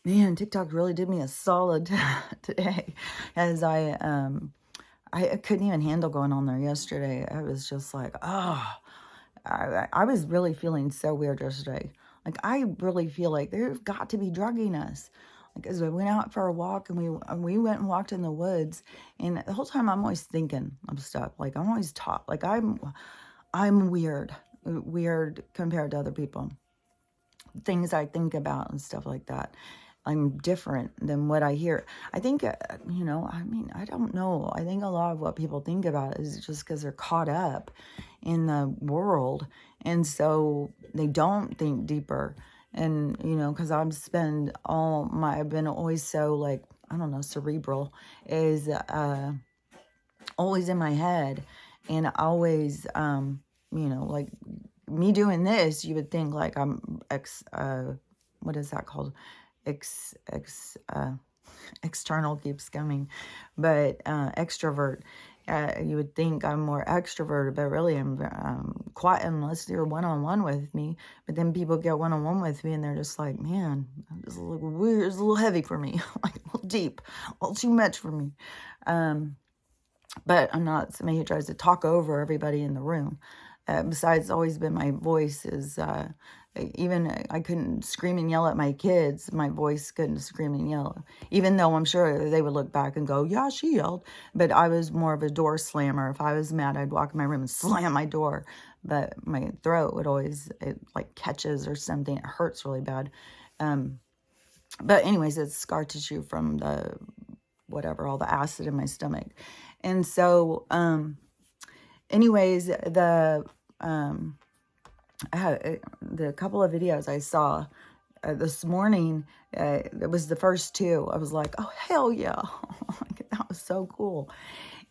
Man, TikTok really did me a solid today, as I couldn't even handle going on there yesterday. I was just like, oh, I was really feeling so weird yesterday. Like, I really feel like they've got to be drugging us. Like, as we went out for a walk and we went and walked in the woods, and the whole time I'm always thinking of stuff. Like, I'm always taught. Like, I'm weird compared to other people. Things I think about and stuff like that. I'm different than what I hear. I think, I mean, I don't know. I think a lot of what people think about is just because they're caught up in the world. And so they don't think deeper. And, because I've been always so like, I don't know, cerebral is always in my head. And always, like me doing this, you would think like I'm what is that called? Ex, ex, External keeps coming, but extrovert. You would think I'm more extroverted, but really I'm quiet unless you're one-on-one with me. But then people get one-on-one with me and they're just like, man, it's a little weird, it's a little heavy for me, like a little deep, a little too much for me. But I'm not somebody who tries to talk over everybody in the room. Besides, always been my voice is, even I couldn't scream and yell at my kids. My voice couldn't scream and yell, even though I'm sure they would look back and go, yeah, she yelled. But I was more of a door slammer. If I was mad, I'd walk in my room and slam my door. But my throat would always, it like catches or something. It hurts really bad. But anyways, it's scar tissue from the whatever, all the acid in my stomach. And so, anyways, I had the couple of videos I saw this morning, it was the first two. I was like, oh, hell yeah. That was so cool.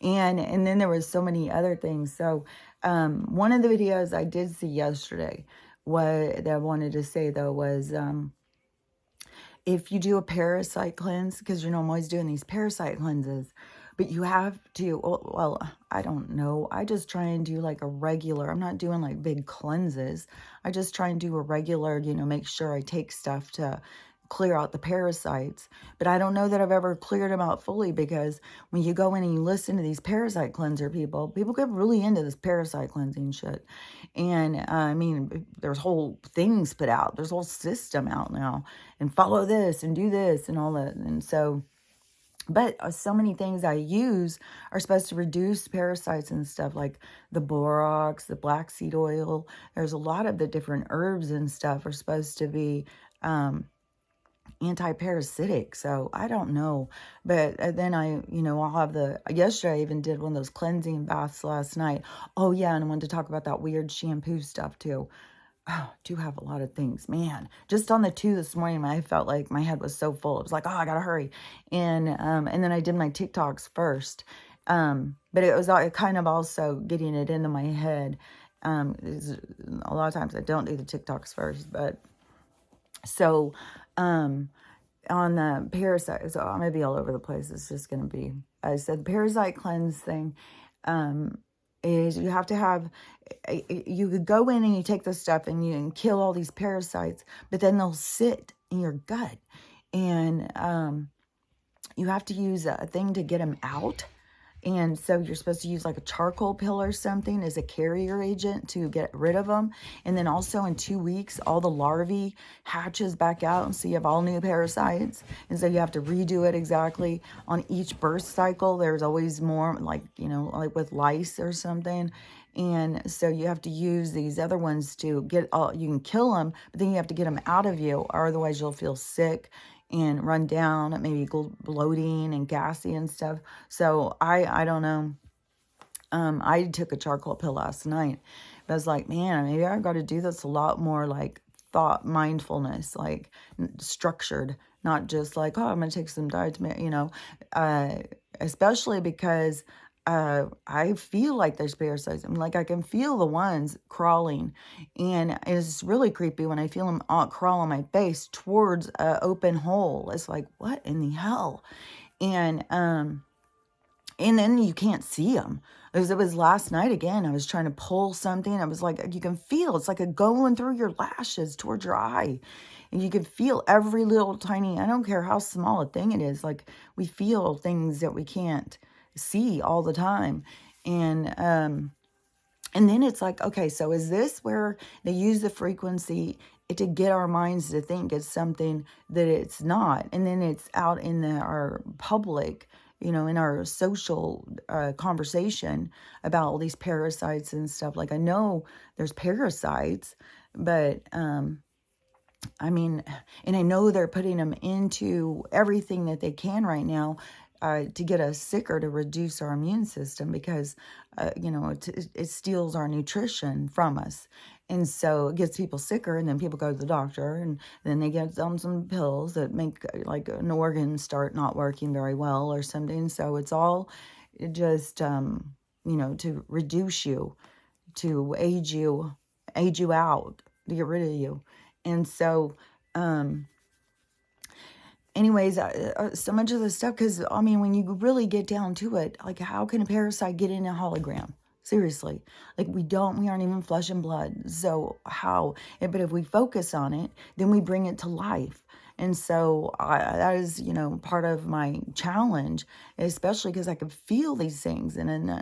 And then there was so many other things. So, one of the videos I did see yesterday, what that I wanted to say though was, if you do a parasite cleanse, because I'm always doing these parasite cleanses, but you have to, well, I don't know. I just try and do like a regular, I'm not doing like big cleanses. I just try and do a regular, make sure I take stuff to clear out the parasites. But I don't know that I've ever cleared them out fully, because when you go in and you listen to these parasite cleanser people get really into this parasite cleansing shit. And I mean, there's whole things put out. There's a whole system out now. And follow this and do this and all that. And so... But so many things I use are supposed to reduce parasites and stuff, like the borax, the black seed oil. There's a lot of the different herbs and stuff are supposed to be anti-parasitic. So I don't know. But then I'll have yesterday I even did one of those cleansing baths last night. Oh yeah, and I wanted to talk about that weird shampoo stuff too. Oh, do have a lot of things, man. Just on the two this morning, I felt like my head was so full. It was like, oh, I gotta hurry. And then I did my TikToks first. But it was kind of also getting it into my head. A lot of times I don't do the TikToks first, but so on the parasite, so I'm gonna be all over the place. It's just gonna be, I said parasite cleanse thing. Is you have to have, you could go in and you take this stuff and you can kill all these parasites, but then they'll sit in your gut. And you have to use a thing to get them out. And so you're supposed to use like a charcoal pill or something as a carrier agent to get rid of them. And then also in 2 weeks, all the larvae hatches back out. And so you have all new parasites. And so you have to redo it exactly on each birth cycle. There's always more, like, like with lice or something. And so you have to use these other ones to get all, you can kill them, but then you have to get them out of you, or otherwise you'll feel sick and run down, maybe bloating and gassy and stuff. So I don't know. I took a charcoal pill last night. But I was like, man, maybe I got to do this a lot more, like thought mindfulness, like structured, not just like, oh, I'm going to take some diet, especially because I feel like there's parasites. I'm like, I can feel the ones crawling, and it's really creepy when I feel them crawl on my face towards an open hole. It's like, what in the hell? And then you can't see them. It was last night again. I was trying to pull something. I was like, you can feel it's like a going through your lashes towards your eye. And you can feel every little tiny, I don't care how small a thing it is, like we feel things that we can't see all the time. And then it's like, okay, so is this where they use the frequency to get our minds to think it's something that it's not? And then it's out in our public, in our social conversation about all these parasites and stuff. Like, I know there's parasites, but I mean, and I know they're putting them into everything that they can right now to get us sicker, to reduce our immune system, because, it steals our nutrition from us. And so it gets people sicker, and then people go to the doctor, and then they get some pills that make like an organ start not working very well or something. So it's all just, to reduce you, to age you out, to get rid of you. And so, anyways, so much of this stuff, because, I mean, when you really get down to it, like, how can a parasite get in a hologram? Seriously. Like, we aren't even flesh and blood. So how? But if we focus on it, then we bring it to life. And so that is, part of my challenge, especially because I could feel these things. And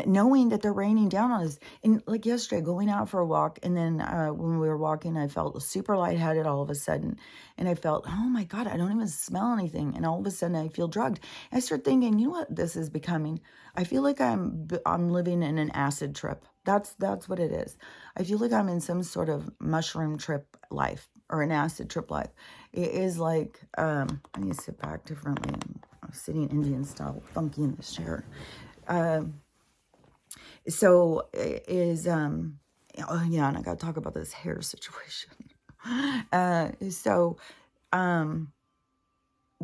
knowing that they're raining down on us. And like yesterday, going out for a walk, and then when we were walking, I felt super lightheaded all of a sudden. And I felt, oh my God, I don't even smell anything. And all of a sudden I feel drugged. And I started thinking, you know what this is becoming? I feel like I'm living in an acid trip. That's what it is. I feel like I'm in some sort of mushroom trip life, or an acid trip life. It is like, I need to sit back differently. I'm sitting Indian style, funky in this chair. So is, oh yeah, and I got to talk about this hair situation. I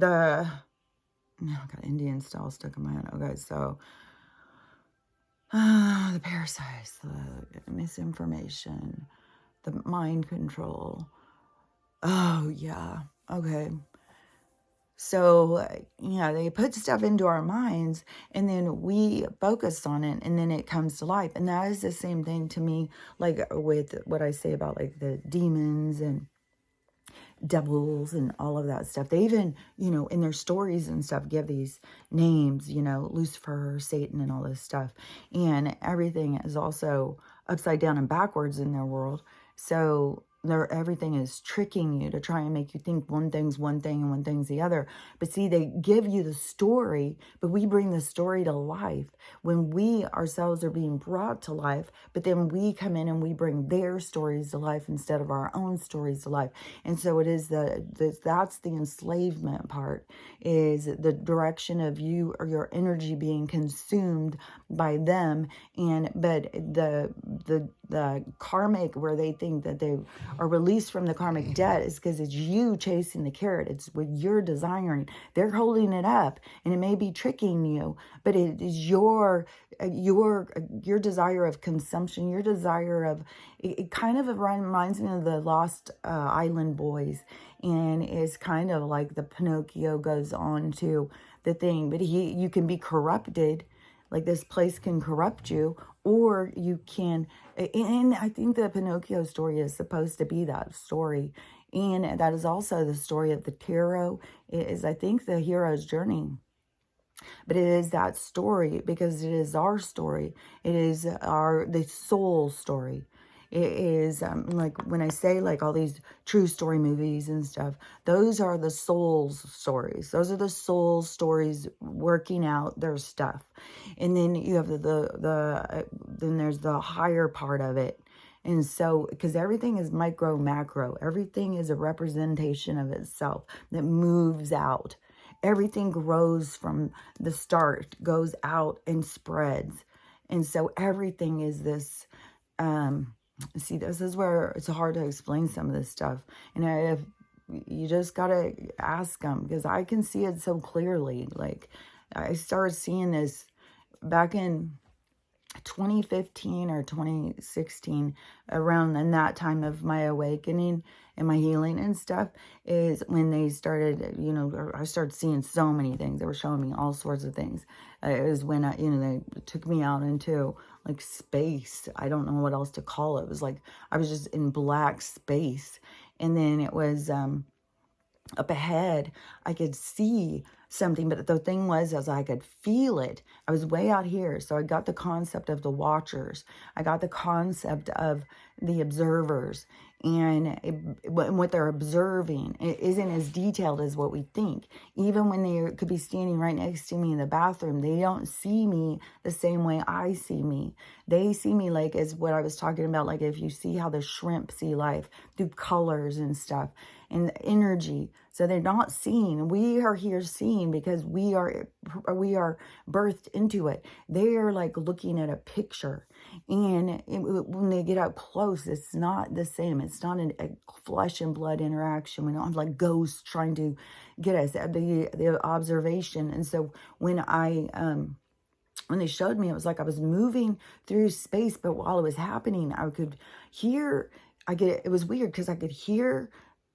got Indian style stuck in my head. Okay, so the parasites, the misinformation, the mind control. Oh yeah, okay. So, they put stuff into our minds, and then we focus on it, and then it comes to life. And that is the same thing to me, like with what I say about like the demons and devils and all of that stuff. They even, in their stories and stuff, give these names, Lucifer, Satan, and all this stuff. And everything is also upside down and backwards in their world. So everything is tricking you to try and make you think one thing's one thing and one thing's the other. But see, they give you the story, but we bring the story to life when we ourselves are being brought to life. But then we come in and we bring their stories to life instead of our own stories to life. And so it is that's the enslavement part, is the direction of you or your energy being consumed by them. But the karmic, where they think that they are released from the karmic debt, is because it's you chasing the carrot. It's what you're desiring. They're holding it up, and it may be tricking you, but it is your desire of consumption, your desire of, it kind of reminds me of the Lost Island boys, and it's kind of like the Pinocchio goes on to the thing, but you can be corrupted. Like, this place can corrupt you, or you can, and I think the Pinocchio story is supposed to be that story. And that is also the story of the tarot. It is, I think, the hero's journey. But it is that story because it is our story. It is the soul story. It is like when I say like all these true story movies and stuff, those are the soul's stories. Those are the soul stories working out their stuff. And then you have then there's the higher part of it. And so, because everything is micro, macro, everything is a representation of itself that moves out. Everything grows from the start, goes out and spreads. And so everything is this, see, this is where it's hard to explain some of this stuff. And you just got to ask them, because I can see it so clearly. Like, I started seeing this back in 2015 or 2016, around in that time of my awakening and my healing and stuff, is when they started, I started seeing so many things. They were showing me all sorts of things. It was when they took me out into like space. I don't know what else to call it. It was like I was just in black space. And then it was up ahead, I could see something, but the thing was, as I could feel it, I was way out here. So I got the concept of the watchers. I got the concept of the observers, and what they're observing. It isn't as detailed as what we think. Even when they could be standing right next to me in the bathroom, they don't see me the same way I see me. They see me like as what I was talking about, like if you see how the shrimp see life through colors and stuff and energy. So they're not seeing. We are here seeing because we are birthed into it. They are like looking at a picture, and when they get up close, it's not the same. It's not a flesh and blood interaction. We don't have like ghosts trying to get us the observation. And so when when they showed me, it was like I was moving through space, but while it was happening, I could hear. It was weird because I could hear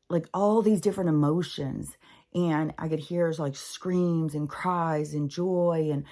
like all these different emotions, and I could hear like screams and cries and joy, and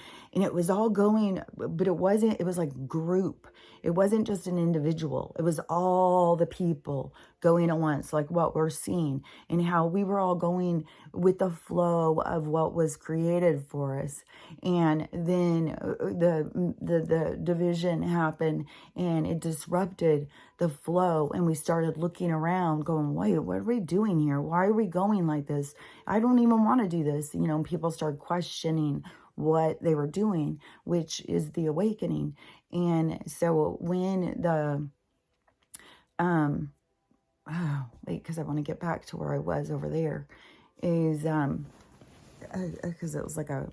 it was all going, but it was like group. It wasn't just an individual. It was all the people going at once, like what we're seeing, and how we were all going with the flow of what was created for us. And then the division happened, and it disrupted the flow, and we started looking around going, wait, what are we doing here? Why are we going like this? I don't even want to do this. People started questioning what they were doing, which is the awakening. And so when because I want to get back to where I was over there, is because it was like I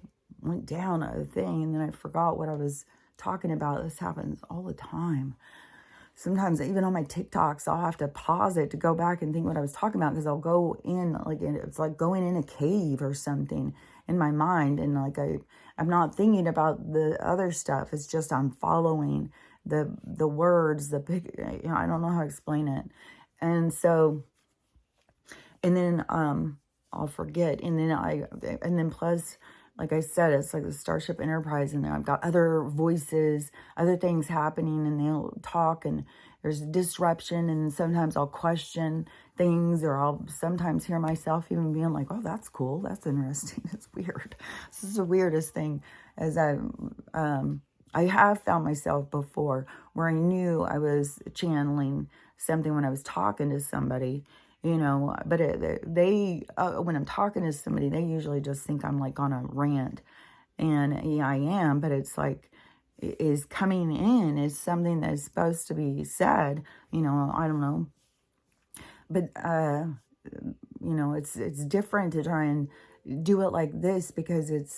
went down a thing and then I forgot what I was talking about. This happens all the time. Sometimes even on my TikToks, I'll have to pause it to go back and think what I was talking about, because I'll go in, like, it's like going in a cave or something in my mind. And like, I'm not thinking about the other stuff. It's just, I'm following the words, the big, I don't know how to explain it. And so, and then, I'll forget. And then plus, like I said, it's like the Starship Enterprise, and I've got other voices, other things happening, and they'll talk, and there's disruption, and sometimes I'll question things, or I'll sometimes hear myself even being like, oh, that's cool, that's interesting, it's weird. This is the weirdest thing, as I have found myself before where I knew I was channeling something when I was talking to somebody, but they when I'm talking to somebody, they usually just think I'm like on a rant, and yeah, I am, but it's like, is coming in is something that is supposed to be said, I don't know, but it's different to try and do it like this, because it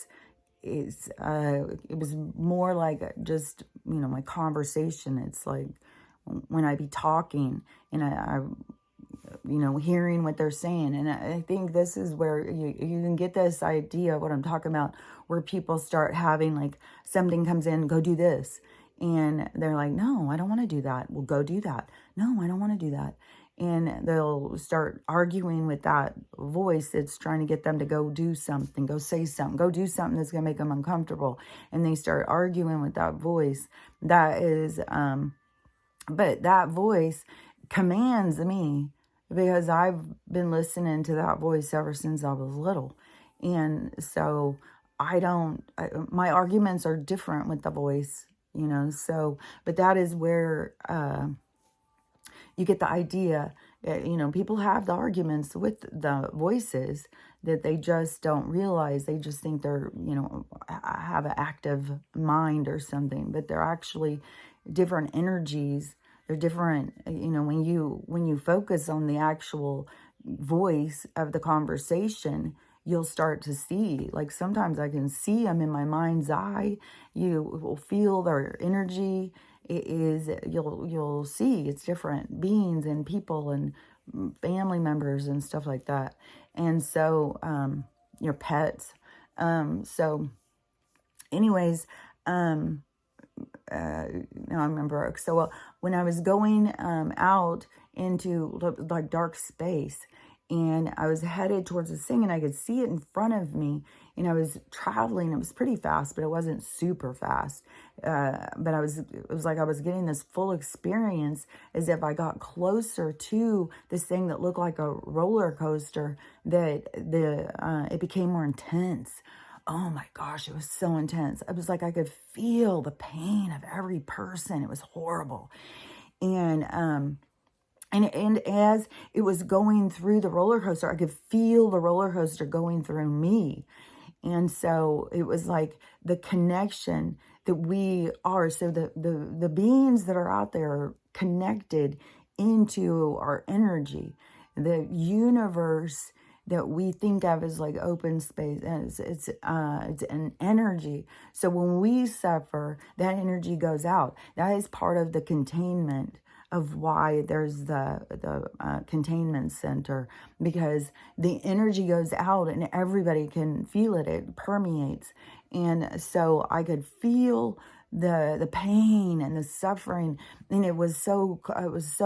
was more like just, my conversation. It's like when I be talking, and I hearing what they're saying. And I think this is where you can get this idea of what I'm talking about, where people start having like something comes in, go do this. And they're like, no, I don't want to do that. Well, go do that. No, I don't want to do that. And they'll start arguing with that voice that's trying to get them to go do something, go say something, go do something that's going to make them uncomfortable. And they start arguing with that voice. That is, but that voice commands me, because I've been listening to that voice ever since I was little. And so my arguments are different with the voice, so, but that is where you get the idea, people have the arguments with the voices that they just don't realize. They just think they're, have an active mind or something, but they're actually different energies. They're different, when you focus on the actual voice of the conversation, you'll start to see, like sometimes I can see them in my mind's eye. You will feel their energy. You'll see it's different beings and people and family members and stuff like that. And so, your pets. So anyways, now I remember. So when I was going out into like dark space, and I was headed towards this thing, and I could see it in front of me, and I was traveling. It was pretty fast, but it wasn't super fast. But it was like I was getting this full experience as if I got closer to this thing that looked like a roller coaster, that it became more intense. Oh my gosh, it was so intense. It was like I could feel the pain of every person. It was horrible. And as it was going through the roller coaster, I could feel the roller coaster going through me. And so it was like the connection that we are. So the beings that are out there are connected into our energy. The universe that we think of as like open space, and it's an energy. So when we suffer, that energy goes out. That is part of the containment of why there's the containment center, because the energy goes out and everybody can feel it. It permeates. And so I could feel the pain and the suffering, and it was so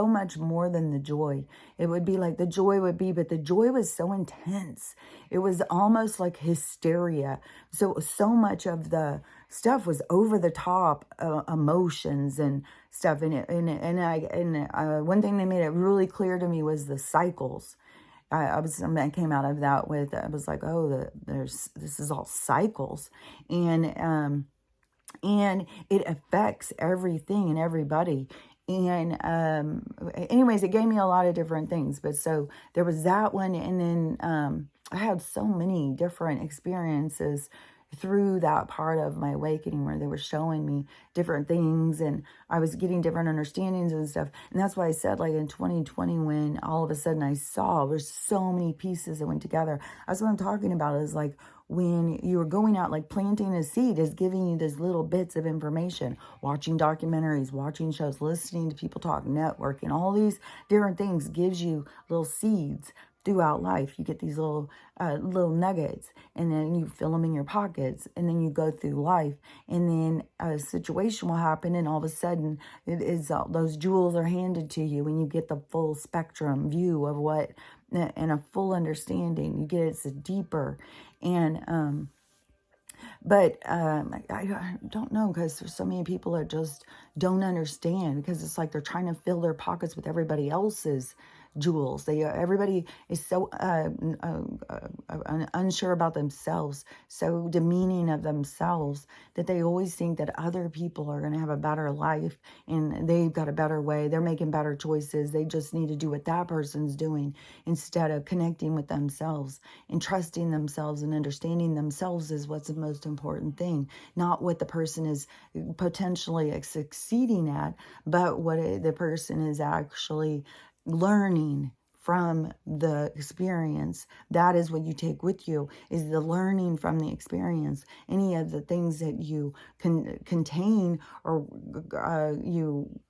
much more than the joy. It would be like the joy would be, but the joy was so intense. It was almost like hysteria. So much of the stuff was over the top emotions and stuff. And one thing they made it really clear to me was the cycles. I came out of that with, I was like, oh, this is all cycles. And it affects everything and everybody. And anyways, it gave me a lot of different things. But so there was that one. And then I had so many different experiences through that part of my awakening, where they were showing me different things, and I was getting different understandings and stuff. And that's why I said, like in 2020, when all of a sudden I saw there's so many pieces that went together. That's what I'm talking about, is like when you were going out, like planting a seed is giving you these little bits of information, watching documentaries, watching shows, listening to people talk, networking, all these different things gives you little seeds throughout life. You get these little nuggets, and then you fill them in your pockets, and then you go through life, and then a situation will happen, and all of a sudden it is those jewels are handed to you, and you get the full spectrum view of what, and a full understanding. You get it's deeper. And but I don't know, because there's so many people that just don't understand, because it's like they're trying to fill their pockets with everybody else's jewels. Everybody is so unsure about themselves, so demeaning of themselves, that they always think that other people are going to have a better life and they've got a better way. They're making better choices. They just need to do what that person's doing, instead of connecting with themselves and trusting themselves and understanding themselves is what's the most important thing. Not what the person is potentially succeeding at, but what the person is actually learning from the experience. That is what you take with you, is the learning from the experience. Any of the things that you can contain, or you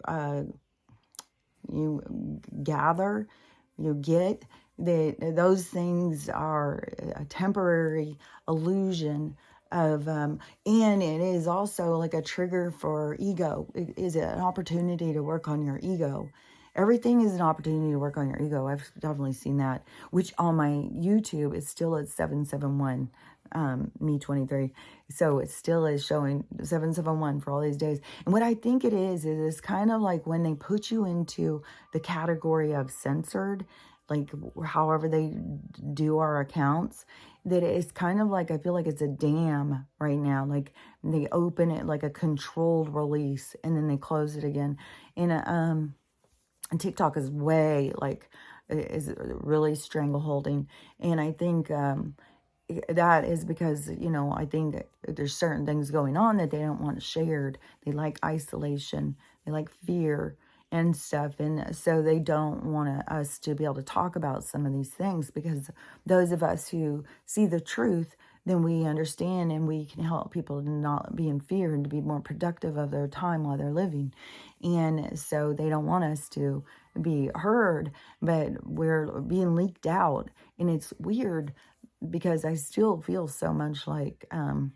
gather, you get, those things are a temporary illusion of, and it is also like a trigger for ego. It is an opportunity to work on your ego. Everything is an opportunity to work on your ego. I've definitely seen that, which on my YouTube is still at 771, me 23. So it still is showing 771 for all these days. And what I think it is it's kind of like when they put you into the category of censored, like however they do our accounts, that it's kind of like, I feel like it's a dam right now. Like they open it like a controlled release, and then they close it again. And TikTok is way is really strangleholding. And I think that is because, I think there's certain things going on that they don't want shared. They like isolation. They like fear and stuff. And so they don't want us to be able to talk about some of these things, because those of us who see the truth, then we understand, and we can help people to not be in fear and to be more productive of their time while they're living. And so they don't want us to be heard, but we're being leaked out. And it's weird, because I still feel so much like, the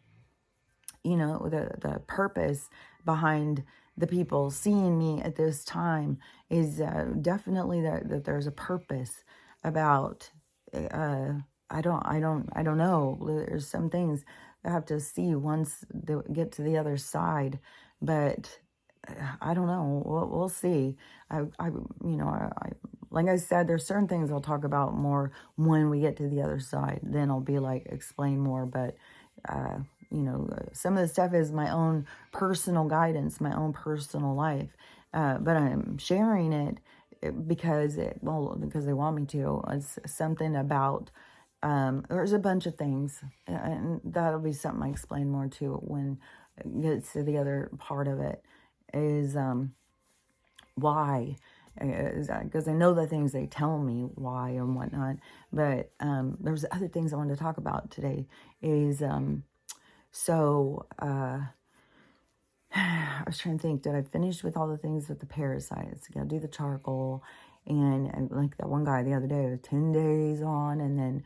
purpose behind the people seeing me at this time is definitely that there's a purpose about uh, I don't know. There's some things I have to see once they get to the other side, but I don't know. We'll see. Like I said, there's certain things I'll talk about more when we get to the other side. Then I'll be like, explain more. But, uh, some of the stuff is my own personal guidance, my own personal life. But I'm sharing it because they want me to. It's something about, there's a bunch of things, and that'll be something I explain more to when it gets to the other part of it, is why. Because I know the things they tell me why and whatnot, but there's other things I wanted to talk about today. Is I was trying to think, did I finish with all the things with the parasites? Got to do the charcoal, and like that one guy the other day, 10 days on, and then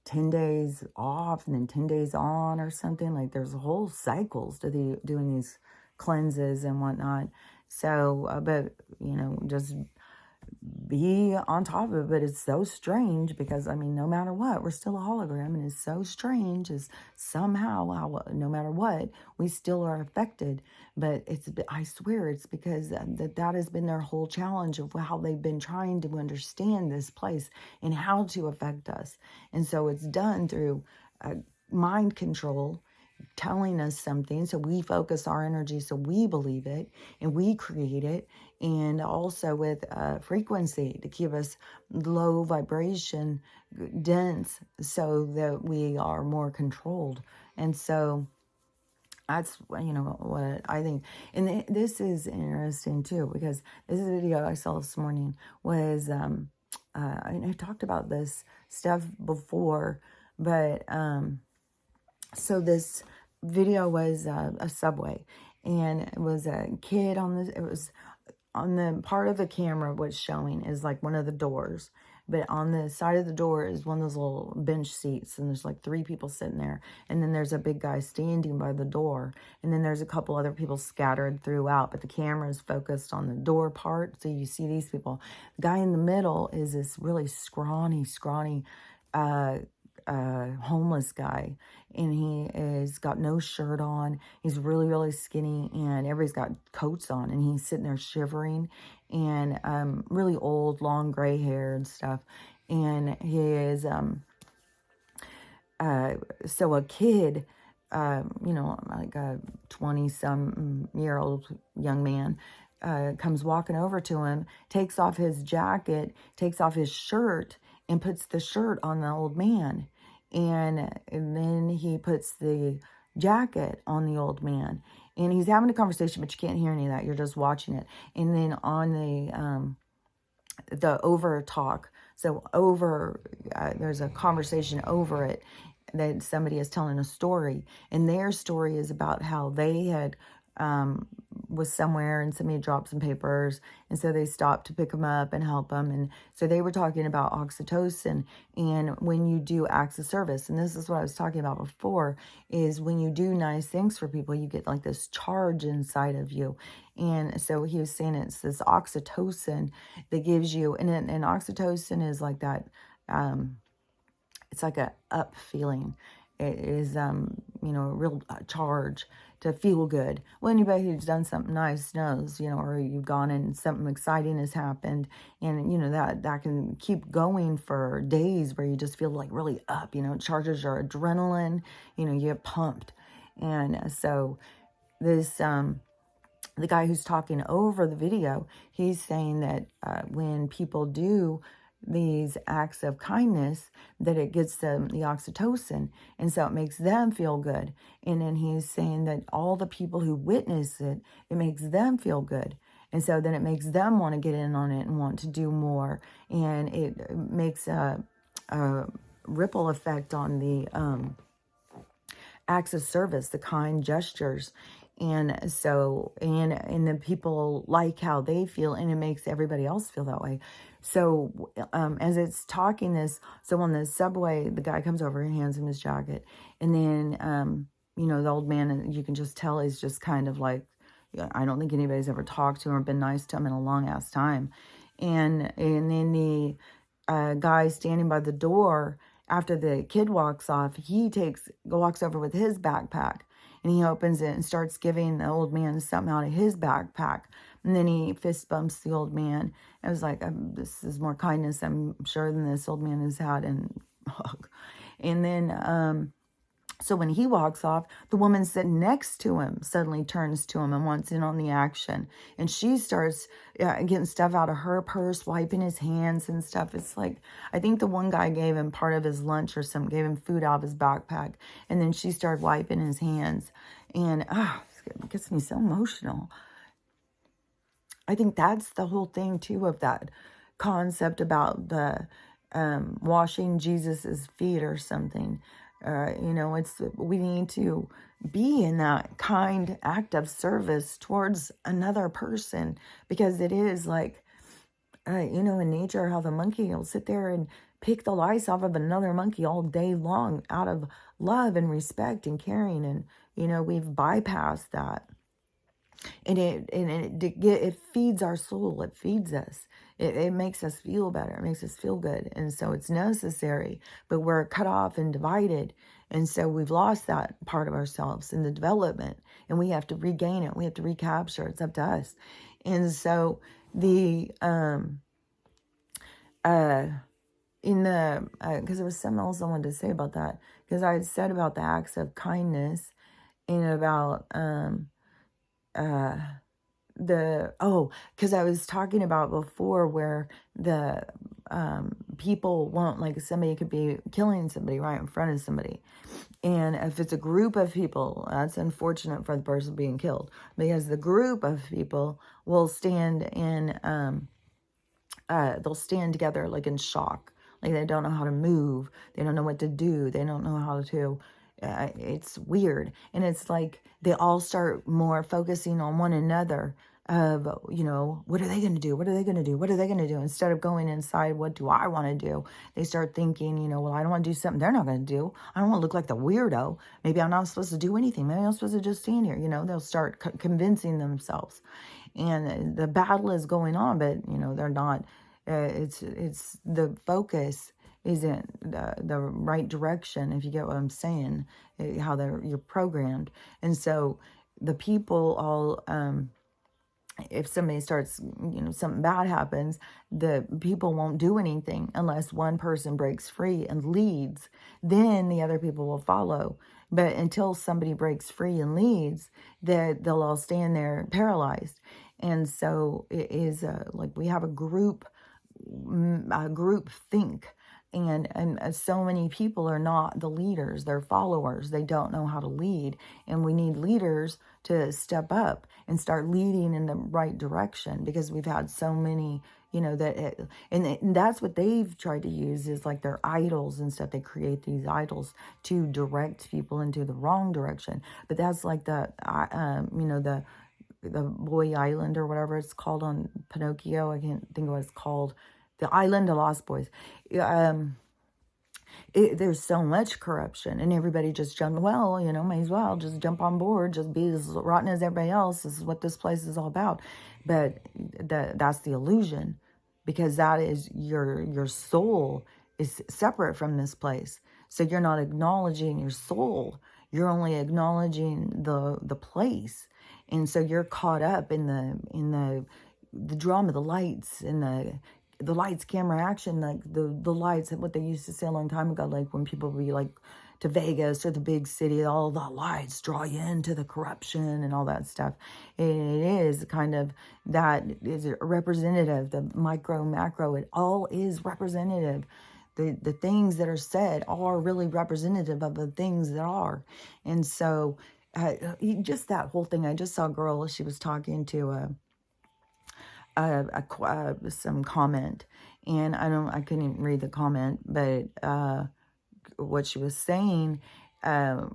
10 days off, and then 10 days on or something. Like there's whole cycles to doing these cleanses and whatnot. So, but, just be on top of it. But it's so strange because, I mean, no matter what, we're still a hologram. And it's so strange is somehow, no matter what, we still are affected. But I swear it's because that has been their whole challenge of how they've been trying to understand this place and how to affect us. And so it's done through mind control, telling us something, so we focus our energy, so we believe it and we create it, and also with frequency to keep us low vibration, dense, so that we are more controlled. And so that's what I think. And this is interesting too, because this video I saw this morning was and I talked about this stuff before, but so this video was a subway, and it was a kid it was on the part of the camera, what's showing is like one of the doors, but on the side of the door is one of those little bench seats, and there's like 3 people sitting there, and then there's a big guy standing by the door, and then there's a couple other people scattered throughout, but the camera is focused on the door part, so you see these people. The guy in the middle is this really scrawny homeless guy, and he has got no shirt on. He's really, really skinny, and everybody's got coats on, and he's sitting there shivering, and really old, long gray hair and stuff. And he is so a kid, like a 20-some-year-old young man, comes walking over to him, takes off his jacket, takes off his shirt, and puts the shirt on the old man. And then he puts the jacket on the old man. And he's having a conversation, but you can't hear any of that. You're just watching it. And then on the over talk, so over, there's a conversation over it that somebody is telling a story. And their story is about how they had was somewhere and somebody dropped some papers, and so they stopped to pick them up and help them. And so they were talking about oxytocin, and when you do acts of service, and this is what I was talking about before, is when you do nice things for people, you get like this charge inside of you. And so he was saying it's this oxytocin that gives you, and oxytocin is like that, it's like a up feeling. It is, a real charge to feel good. Well, anybody who's done something nice knows, or you've gone and something exciting has happened, and, that can keep going for days where you just feel like really up, it charges your adrenaline, you get pumped. And so this, the guy who's talking over the video, he's saying that when people do these acts of kindness, that it gets them the oxytocin, and so it makes them feel good. And then he's saying that all the people who witness it, it makes them feel good, and so then it makes them want to get in on it and want to do more, and it makes a ripple effect on the acts of service, the kind gestures. And so, and the people like how they feel, and it makes everybody else feel that way. So, as it's talking this, so on the subway, the guy comes over and hands him his jacket. And then, the old man, you can just tell he's just kind of like, I don't think anybody's ever talked to him or been nice to him in a long ass time. And then guy standing by the door after the kid walks off, he walks over with his backpack, and he opens it and starts giving the old man something out of his backpack. And then he fist bumps the old man. I was like, this is more kindness, I'm sure, than this old man has had in hug. And then, so when he walks off, the woman sitting next to him suddenly turns to him and wants in on the action. And she starts getting stuff out of her purse, wiping his hands and stuff. It's like, I think the one guy gave him part of his lunch or something, gave him food out of his backpack. And then she started wiping his hands. And it gets me so emotional. I think that's the whole thing, too, of that concept about the washing Jesus's feet or something. We need to be in that kind act of service towards another person, because it is like, in nature, how the monkey will sit there and pick the lice off of another monkey all day long out of love and respect and caring. And, we've bypassed that. And it feeds our soul. It feeds us. It makes us feel better. It makes us feel good. And so it's necessary, but we're cut off and divided. And so we've lost that part of ourselves in the development, and we have to regain it. We have to recapture it. It's up to us. And so because there was something else I wanted to say about that, because I had said about the acts of kindness and about, because I was talking about before where the people won't, like, somebody could be killing somebody right in front of somebody. And if it's a group of people, that's unfortunate for the person being killed, because the group of people will stand in, they'll stand together like in shock. Like they don't know how to move. They don't know what to do. They don't know how to, it's weird. And it's like they all start more focusing on one another of, what are they going to do? What are they going to do? What are they going to do? Instead of going inside, what do I want to do? They start thinking, well, I don't want to do something they're not going to do. I don't want to look like the weirdo. Maybe I'm not supposed to do anything. Maybe I'm supposed to just stand here. They'll start convincing themselves. And the battle is going on, but, they're not, it's the focus isn't the right direction, if you get what I'm saying, how you're programmed. And so the people all, if somebody starts, something bad happens, the people won't do anything unless one person breaks free and leads. Then the other people will follow. But until somebody breaks free and leads, they'll all stand there paralyzed. And so it is like we have a group think. And so many people are not the leaders. They're followers. They don't know how to lead. And we need leaders to step up and start leading in the right direction, because we've had so many, and that's what they've tried to use, is like their idols and stuff. They create these idols to direct people into the wrong direction. But that's like the Boy Island or whatever it's called on Pinocchio. I can't think of what it's called. The Island of Lost Boys. There's so much corruption, and everybody just jumped. Well, may as well just jump on board, just be as rotten as everybody else. This is what this place is all about. But that's the illusion, because that is your soul is separate from this place. So you're not acknowledging your soul. You're only acknowledging the place, and so you're caught up in the drama, the lights, and the lights, camera, action, like the lights, what they used to say a long time ago, like when people would be like to Vegas or the big city, all the lights draw you into the corruption and all that stuff. It is kind of, that is representative, the micro, macro, it all is representative. The things that are said are really representative of the things that are. And so just that whole thing, I just saw a girl, she was talking to some comment, and I couldn't read the comment, but what she was saying, I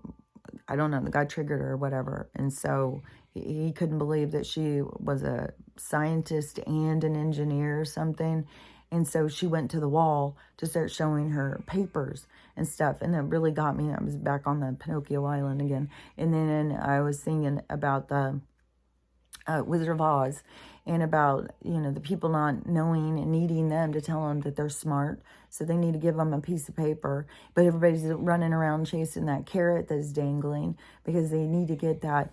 don't know, the guy triggered her or whatever, and so he couldn't believe that she was a scientist and an engineer or something. And so she went to the wall to start showing her papers and stuff, and it really got me. I was back on the Pinocchio Island again, and then I was thinking about the Wizard of Oz. and about, you know, the people not knowing and needing them to tell them that they're smart. So they need to give them a piece of paper. But everybody's running around chasing that carrot that's dangling because they need to get that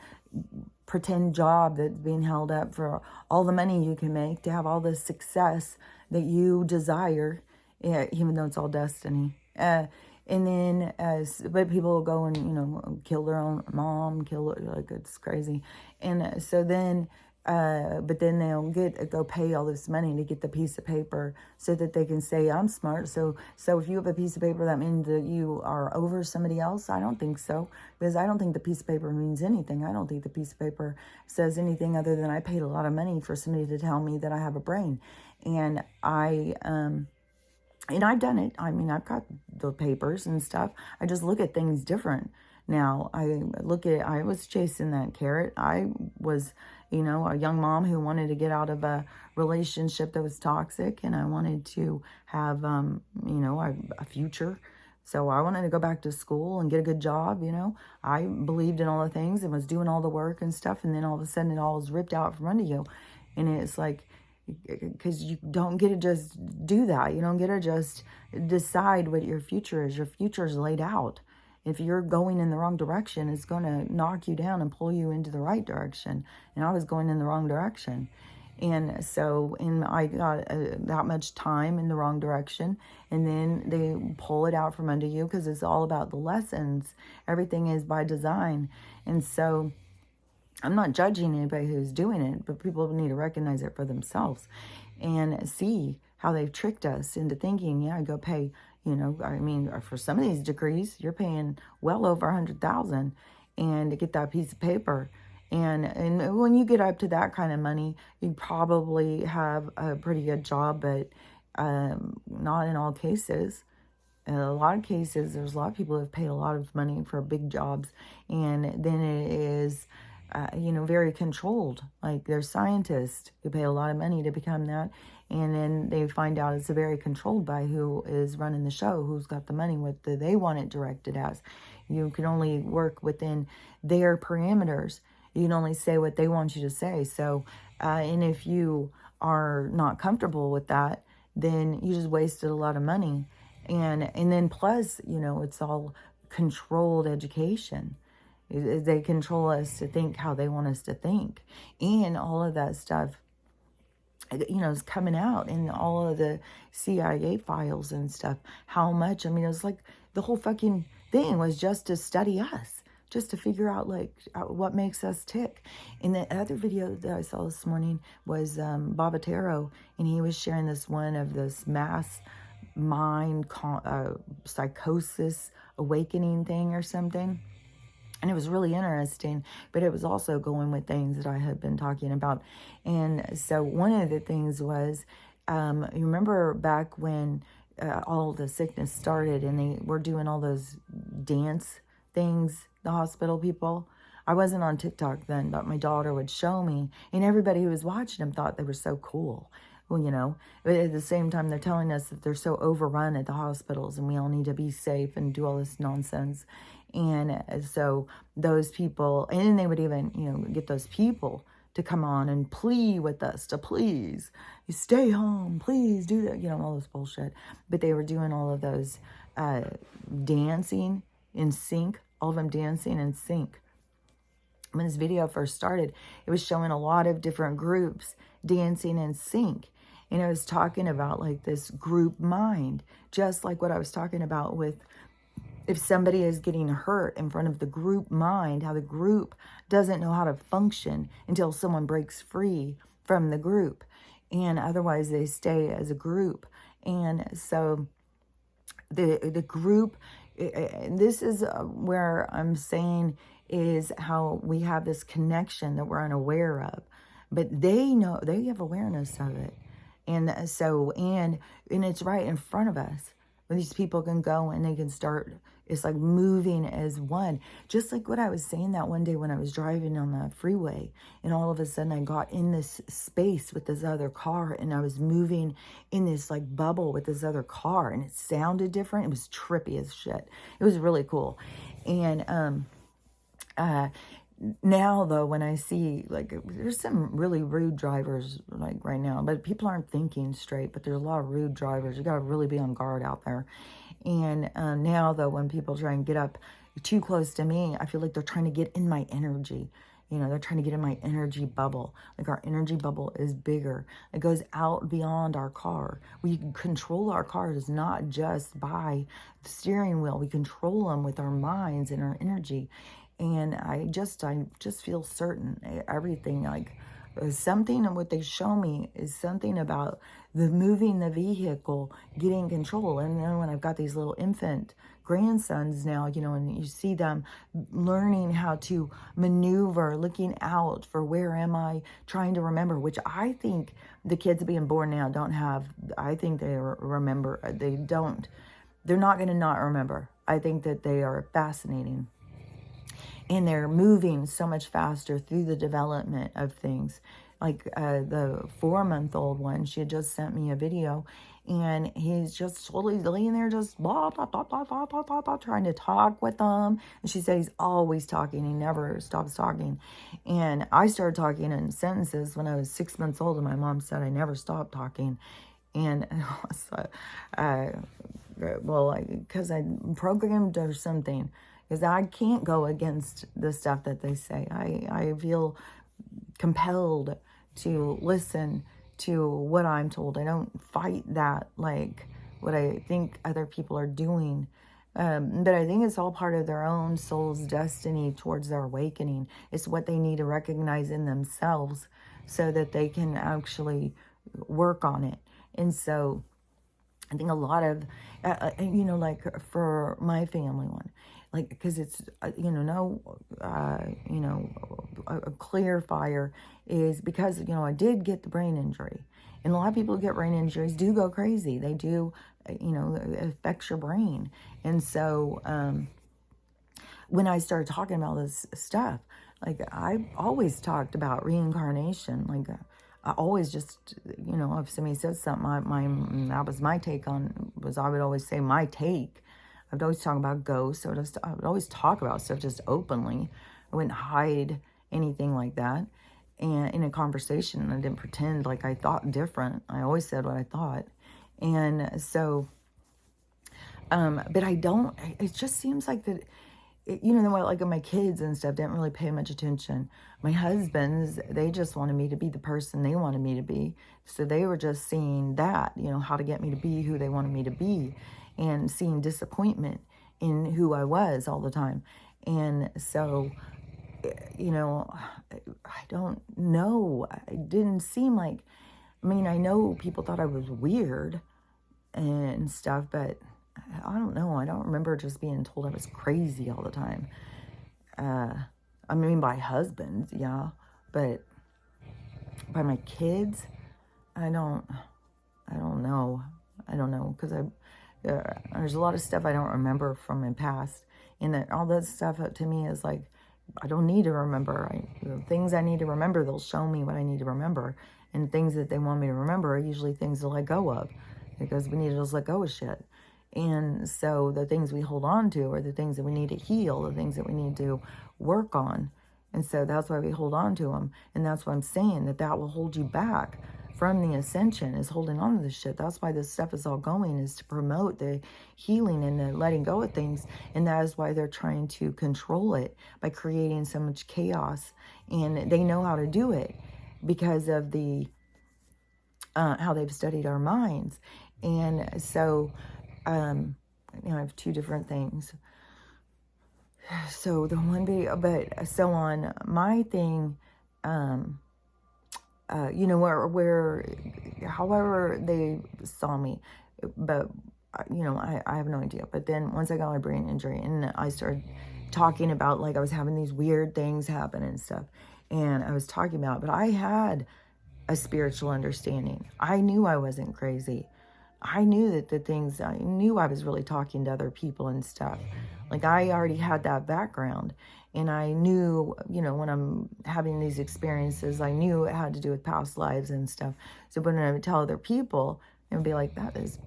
pretend job that's being held up for all the money you can make, to have all the success that you desire, even though it's all destiny. And then, but people will go and, you know, kill their own mom, like, it's crazy. And so then, but then they'll go pay all this money to get the piece of paper so that they can say, I'm smart. So if you have a piece of paper, that means that you are over somebody else? I don't think so, because I don't think the piece of paper means anything. I don't think the piece of paper says anything other than I paid a lot of money for somebody to tell me that I have a brain. And and I've done it. I mean, I've got the papers and stuff. I just look at things different now. I was chasing that carrot. I was, you know, a young mom who wanted to get out of a relationship that was toxic, and I wanted to have, you know, a future. So I wanted to go back to school and get a good job, you know. I believed in all the things and was doing all the work and stuff, and then all of a sudden it all was ripped out from under you. And it's like, because you don't get to just do that. You don't get to just decide what your future is. Your future is laid out. If you're going in the wrong direction, it's going to knock you down and pull you into the right direction. And I was going in the wrong direction. And so, I got that much time in the wrong direction. And then they pull it out from under you, because it's all about the lessons. Everything is by design. And so I'm not judging anybody who's doing it, but people need to recognize it for themselves and see how they've tricked us into thinking, yeah, go pay, you know, I mean, for some of these degrees, you're paying well over $100,000 and to get that piece of paper. And when you get up to that kind of money, you probably have a pretty good job, but not in all cases. In a lot of cases, there's a lot of people who have paid a lot of money for big jobs, and then it is, you know, very controlled. Like, there's scientists who pay a lot of money to become that, and then they find out it's very controlled by who is running the show, who's got the money, what they want it directed as. You can only work within their parameters. You can only say what they want you to say. So, and if you are not comfortable with that, then you just wasted a lot of money. And then plus, you know, it's all controlled education. They control us to think how they want us to think. And all of that stuff, you know, is coming out in all of the CIA files and stuff. How much, I mean, it was like the whole fucking thing was just to study us, just to figure out, like, what makes us tick. And the other video that I saw this morning was Babatero, and he was sharing this one of this mass mind psychosis awakening thing or something. And it was really interesting, but it was also going with things that I had been talking about. And so one of the things was, you remember back when all the sickness started and they were doing all those dance things, the hospital people? I wasn't on TikTok then, but my daughter would show me, and everybody who was watching them thought they were so cool. Well, you know, but at the same time, they're telling us that they're so overrun at the hospitals and we all need to be safe and do all this nonsense. And so those people, and then they would even, you know, get those people to come on and plead with us to please, you stay home, please do that, you know, all this bullshit. But they were doing all of those dancing in sync, all of them dancing in sync. When this video first started, it was showing a lot of different groups dancing in sync. And it was talking about, like, this group mind, just like what I was talking about with if somebody is getting hurt in front of the group mind, how the group doesn't know how to function until someone breaks free from the group. And otherwise they stay as a group. And so the group, this is where I'm saying is how we have this connection that we're unaware of. But they know, they have awareness of it. And so, and it's right in front of us. Where these people can go and they can start, it's like moving as one. Just like what I was saying that one day when I was driving on the freeway. And all of a sudden I got in this space with this other car. And I was moving in this like bubble with this other car. And it sounded different. It was trippy as shit. It was really cool. And Now though, when I see, like, there's some really rude drivers like right now, but people aren't thinking straight, but there's a lot of rude drivers. You got to really be on guard out there. And now though, when people try and get up too close to me, I feel like they're trying to get in my energy. You know, they're trying to get in my energy bubble. Like, our energy bubble is bigger. It goes out beyond our car. We can control our cars not just by the steering wheel. We control them with our minds and our energy. And I just feel certain everything, like, something of what they show me is something about the moving the vehicle, getting control. And then when I've got these little infant grandsons now, you know, and you see them learning how to maneuver, looking out for where am I, trying to remember, which I think the kids being born now don't have. I think they remember. They're not going to not remember. I think that they are fascinating. And they're moving so much faster through the development of things. Like the 4-month-old one, she had just sent me a video, and he's just slowly laying there, just blah, blah, blah, blah, blah, blah, blah, blah, trying to talk with them. And she said he's always talking. He never stops talking. And I started talking in sentences when I was 6 months old, and my mom said I never stopped talking. And well, because I programmed or something, because I can't go against the stuff that they say. I feel compelled to listen to what I'm told. I don't fight that, like what I think other people are doing. But I think it's all part of their own soul's destiny towards their awakening. It's what they need to recognize in themselves so that they can actually work on it. And so I think a lot of, you know, like for my family one, like, because it's, you know, a clear fire is because, you know, I did get the brain injury. And a lot of people who get brain injuries do go crazy. They do, you know, it affects your brain. And so when I started talking about this stuff, like, I always talked about reincarnation. Like, I always just, you know, if somebody says something, that was my take on, was I would always say my take. I would always talk about ghosts. I would always talk about stuff just openly. I wouldn't hide anything like that. And in a conversation, I didn't pretend like I thought different. I always said what I thought. And so, but I don't, it just seems like that, you know, like my kids and stuff didn't really pay much attention. My husbands, they just wanted me to be the person they wanted me to be. So they were just seeing that, you know, how to get me to be who they wanted me to be, and seeing disappointment in who I was all the time. And so, you know, I don't know. It didn't seem like, I mean, I know people thought I was weird and stuff, but I don't know. I don't remember just being told I was crazy all the time. I mean, by husbands, yeah, but by my kids, I don't know. I don't know, because there's a lot of stuff I don't remember from my past, and that all that stuff to me is like, I don't need to remember. Things I need to remember, they'll show me what I need to remember, and things that they want me to remember are usually things to let go of, because we need to just let go of shit. And so the things we hold on to are the things that we need to heal, the things that we need to work on. And so that's why we hold on to them. And that's why I'm saying that will hold you back from the ascension, is holding on to this shit. That's why this stuff is all going, is to promote the healing and the letting go of things. And that is why they're trying to control it by creating so much chaos. And they know how to do it because of the how they've studied our minds. And so you know, I have two different things. So the one video, but so on my thing, you know, where, however they saw me, but you know, I have no idea. But then once I got my brain injury and I started talking about, like, I was having these weird things happen and stuff, and I was talking about, but I had a spiritual understanding. I knew I wasn't crazy. I knew that I knew I was really talking to other people and stuff. Like, I already had that background, and I knew, you know, when I'm having these experiences, I knew it had to do with past lives and stuff. So when I would tell other people, they would be like, that is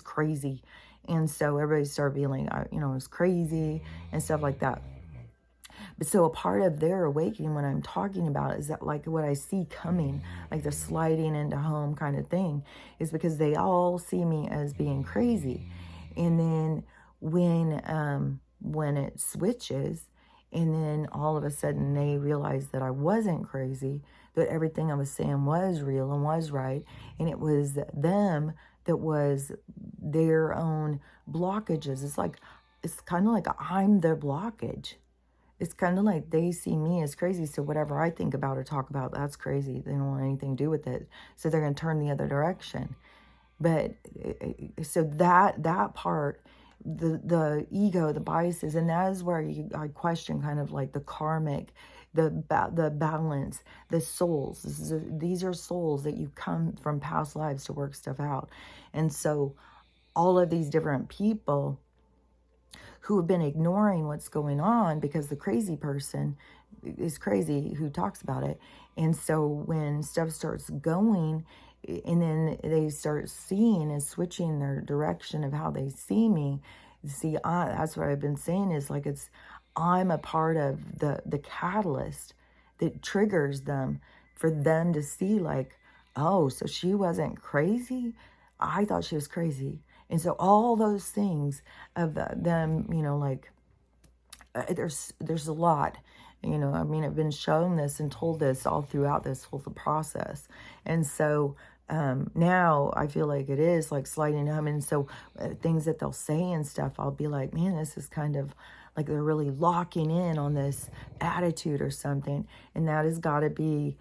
crazy. And so everybody started being like, you know, it was crazy and stuff like that. But so a part of their awakening, when I'm talking about, is that like what I see coming, like the sliding into home kind of thing, is because they all see me as being crazy. And then when it switches, and then all of a sudden they realize that I wasn't crazy, that everything I was saying was real and was right, and it was them that was their own blockages. It's kind of like I'm their blockage. It's kind of like they see me as crazy, so whatever I think about or talk about, that's crazy. They don't want anything to do with it, so they're going to turn the other direction. But so that part, the ego, the biases, and that is where I question kind of like the karmic, the balance, the souls. These are souls that you come from past lives to work stuff out, and so all of these different people who have been ignoring what's going on because the crazy person is crazy who talks about it. And so when stuff starts going, and then they start seeing and switching their direction of how they see me, see, that's what I've been saying, is like I'm a part of the catalyst that triggers them, for them to see like, oh, so she wasn't crazy? I thought she was crazy. And so all those things of them, like, there's a lot, I mean, I've been shown this and told this all throughout this whole process. And so now I feel like it is like sliding home. And so things that they'll say and stuff, I'll be like, man, this is kind of like they're really locking in on this attitude or something. And that has got to be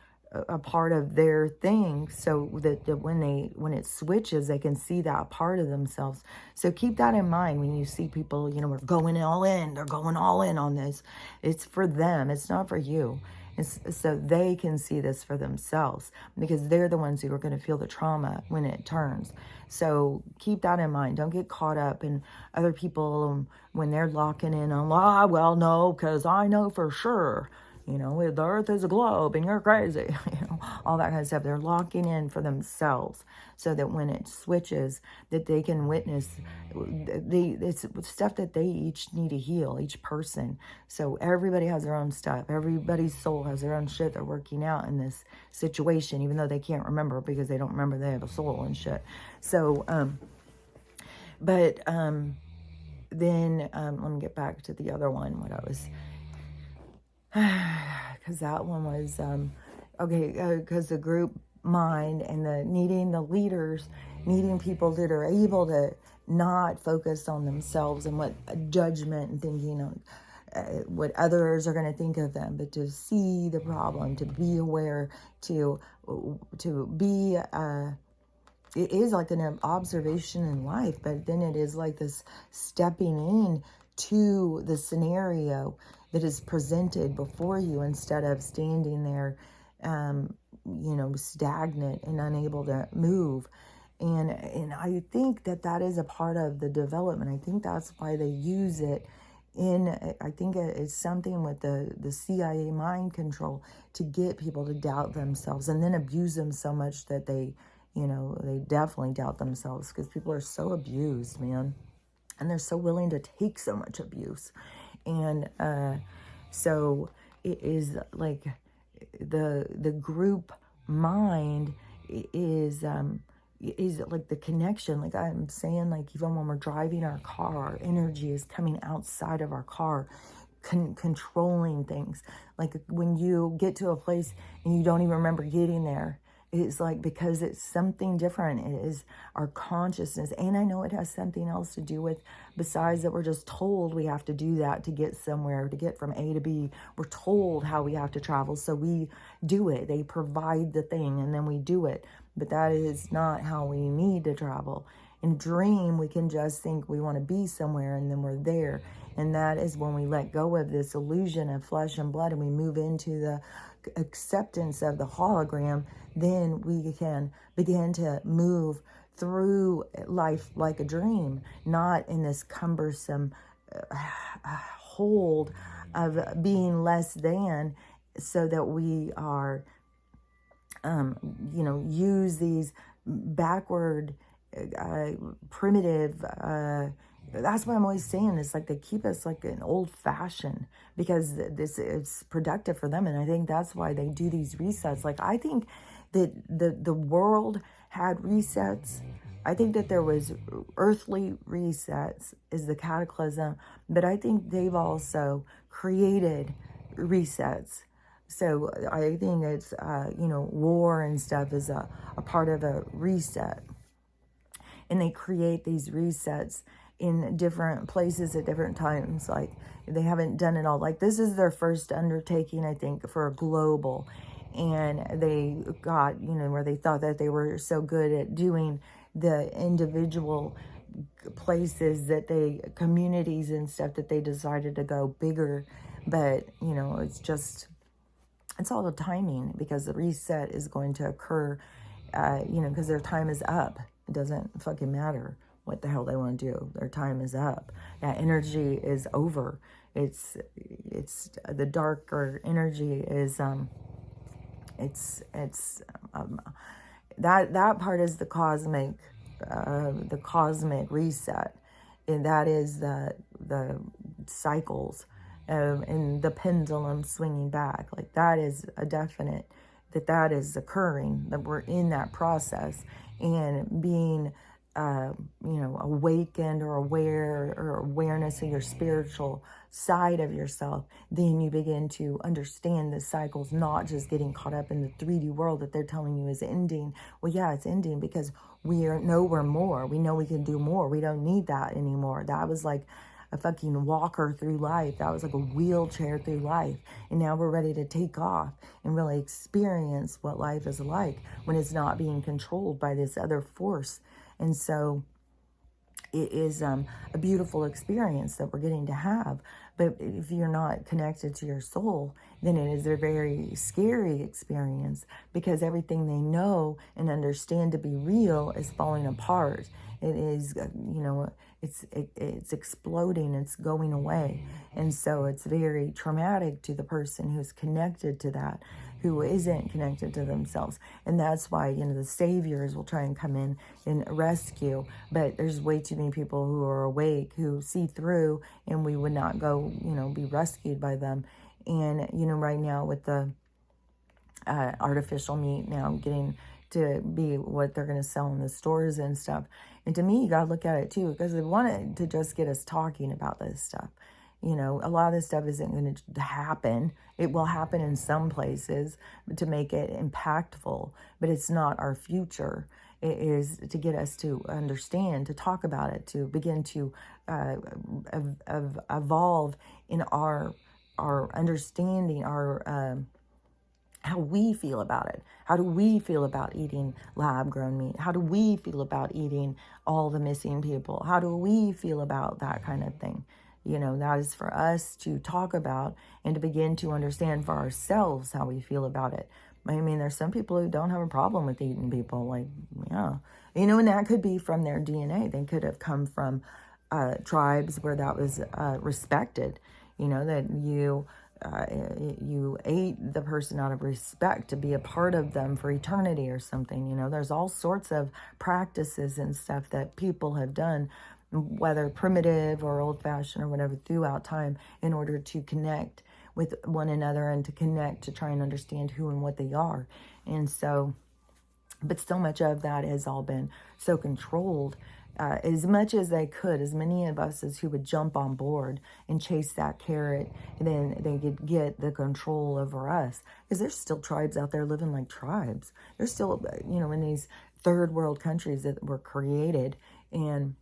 a part of their thing, so that when it switches, they can see that part of themselves. So keep that in mind when you see people, we're going all in, they're going all in on this. It's for them, it's not for you. It's so they can see this for themselves, because they're the ones who are going to feel the trauma when it turns. So keep that in mind. Don't get caught up in other people when they're locking in on, well, no, because I know for sure, the earth is a globe and you're crazy, all that kind of stuff. They're locking in for themselves, so that when it switches, that they can witness it's stuff that they each need to heal, each person. So everybody has their own stuff. Everybody's soul has their own shit they're working out in this situation, even though they can't remember because they don't remember they have a soul and shit. So, then let me get back to the other one, what I was, because that one was, because the group mind and needing the leaders, needing people that are able to not focus on themselves and what judgment and thinking on what others are going to think of them, but to see the problem, to be aware, to be, it is like an observation in life, but then it is like this stepping in to the scenario that is presented before you, instead of standing there, stagnant and unable to move. And I think that is a part of the development. I think that's why they use it I think it's something with the CIA mind control, to get people to doubt themselves and then abuse them so much that they definitely doubt themselves, because people are so abused, man. And they're so willing to take so much abuse. And so it is like the group mind is like the connection. Like I'm saying, like even when we're driving our car, our energy is coming outside of our car, controlling things. Like when you get to a place and you don't even remember getting there, it's like, because it's something different. It is our consciousness. And I know it has something else to do with, besides that we're just told we have to do that to get somewhere, to get from A to B. We're told how we have to travel, so we do it. They provide the thing and then we do it. But that is not how we need to travel. In dream, we can just think we want to be somewhere and then we're there. And that is when we let go of this illusion of flesh and blood and we move into the acceptance of the hologram. Then we can begin to move through life like a dream, not in this cumbersome hold of being less than, so that we are, use these backward, primitive, that's what I'm always saying. It's like they keep us like an old fashioned because this it's productive for them. And I think that's why they do these resets. Like I think that the world had resets. I think that there was earthly resets is the cataclysm, but I think they've also created resets. So I think it's, war and stuff is a part of a reset. And they create these resets in different places at different times. Like they haven't done it all. Like this is their first undertaking, I think, for a global. And they got, where they thought that they were so good at doing the individual places that communities and stuff, that they decided to go bigger. But, it's all the timing, because the reset is going to occur, because their time is up. It doesn't fucking matter what the hell they want to do. Their time is up. That energy is over. It's the darker energy is, that part is the cosmic reset. And that is the cycles, and the pendulum swinging back. Like that is a definite that is occurring, that we're in that process, and being awakened or aware, or awareness of your spiritual side of yourself, then you begin to understand the cycles, not just getting caught up in the 3D world that they're telling you is ending. Well, yeah, it's ending because know we're more. We know we can do more. We don't need that anymore. That was like a fucking walker through life. That was like a wheelchair through life. And now we're ready to take off and really experience what life is like when it's not being controlled by this other force. And so it is a beautiful experience that we're getting to have. But if you're not connected to your soul, then it is a very scary experience, because everything they know and understand to be real is falling apart. It is, it's exploding, it's going away. And so it's very traumatic to the person who's connected to that, who isn't connected to themselves. And that's why, the saviors will try and come in and rescue. But there's way too many people who are awake, who see through, and we would not go, be rescued by them. And, right now with the artificial meat now getting to be what they're going to sell in the stores and stuff. And to me, you got to look at it too, because they wanted to just get us talking about this stuff. A lot of this stuff isn't going to happen. It will happen in some places to make it impactful, but it's not our future. It is to get us to understand, to talk about it, to begin to evolve in our understanding, our how we feel about it. How do we feel about eating lab-grown meat? How do we feel about eating all the missing people? How do we feel about that kind of thing? That is for us to talk about and to begin to understand for ourselves how we feel about it. I mean, there's some people who don't have a problem with eating people. Like, yeah. And that could be from their DNA. They could have come from tribes where that was respected. That you ate the person out of respect to be a part of them for eternity or something. There's all sorts of practices and stuff that people have done, whether primitive or old-fashioned or whatever, throughout time, in order to connect with one another and to connect, to try and understand who and what they are. And so, but so much of that has all been so controlled. As much as they could, as many of us as who would jump on board and chase that carrot, and then they could get the control over us. Because there's still tribes out there living like tribes. There's still, in these third world countries that were created. And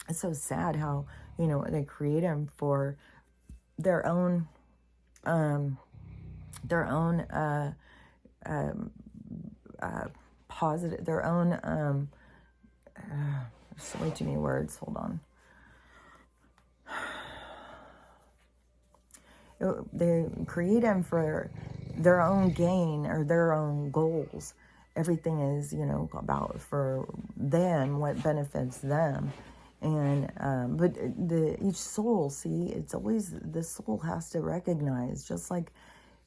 it's so sad how, they create them for their own, positive, their own, there's way too many words. Hold on. They create them for their own gain or their own goals. Everything is, about for them, what benefits them. And, but each soul, see, it's always, the soul has to recognize, just like,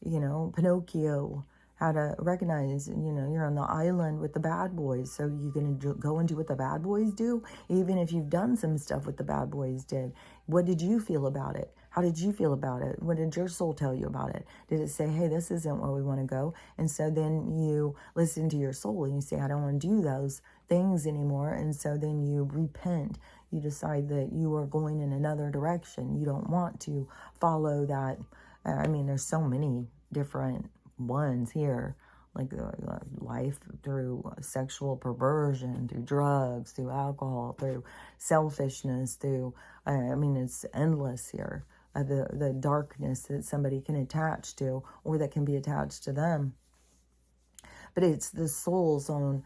Pinocchio how to recognize, you're on the island with the bad boys. So you're going to go and do what the bad boys do? Even if you've done some stuff what the bad boys did. What did you feel about it? How did you feel about it? What did your soul tell you about it? Did it say, hey, this isn't where we want to go? And so then you listen to your soul and you say, I don't want to do those things anymore. And so then you repent. You decide that you are going in another direction. You don't want to follow that. I mean, there's so many different ones here, like life through sexual perversion, through drugs, through alcohol, through selfishness, through, I mean, it's endless here. The darkness that somebody can attach to, or that can be attached to them. But it's the soul's own,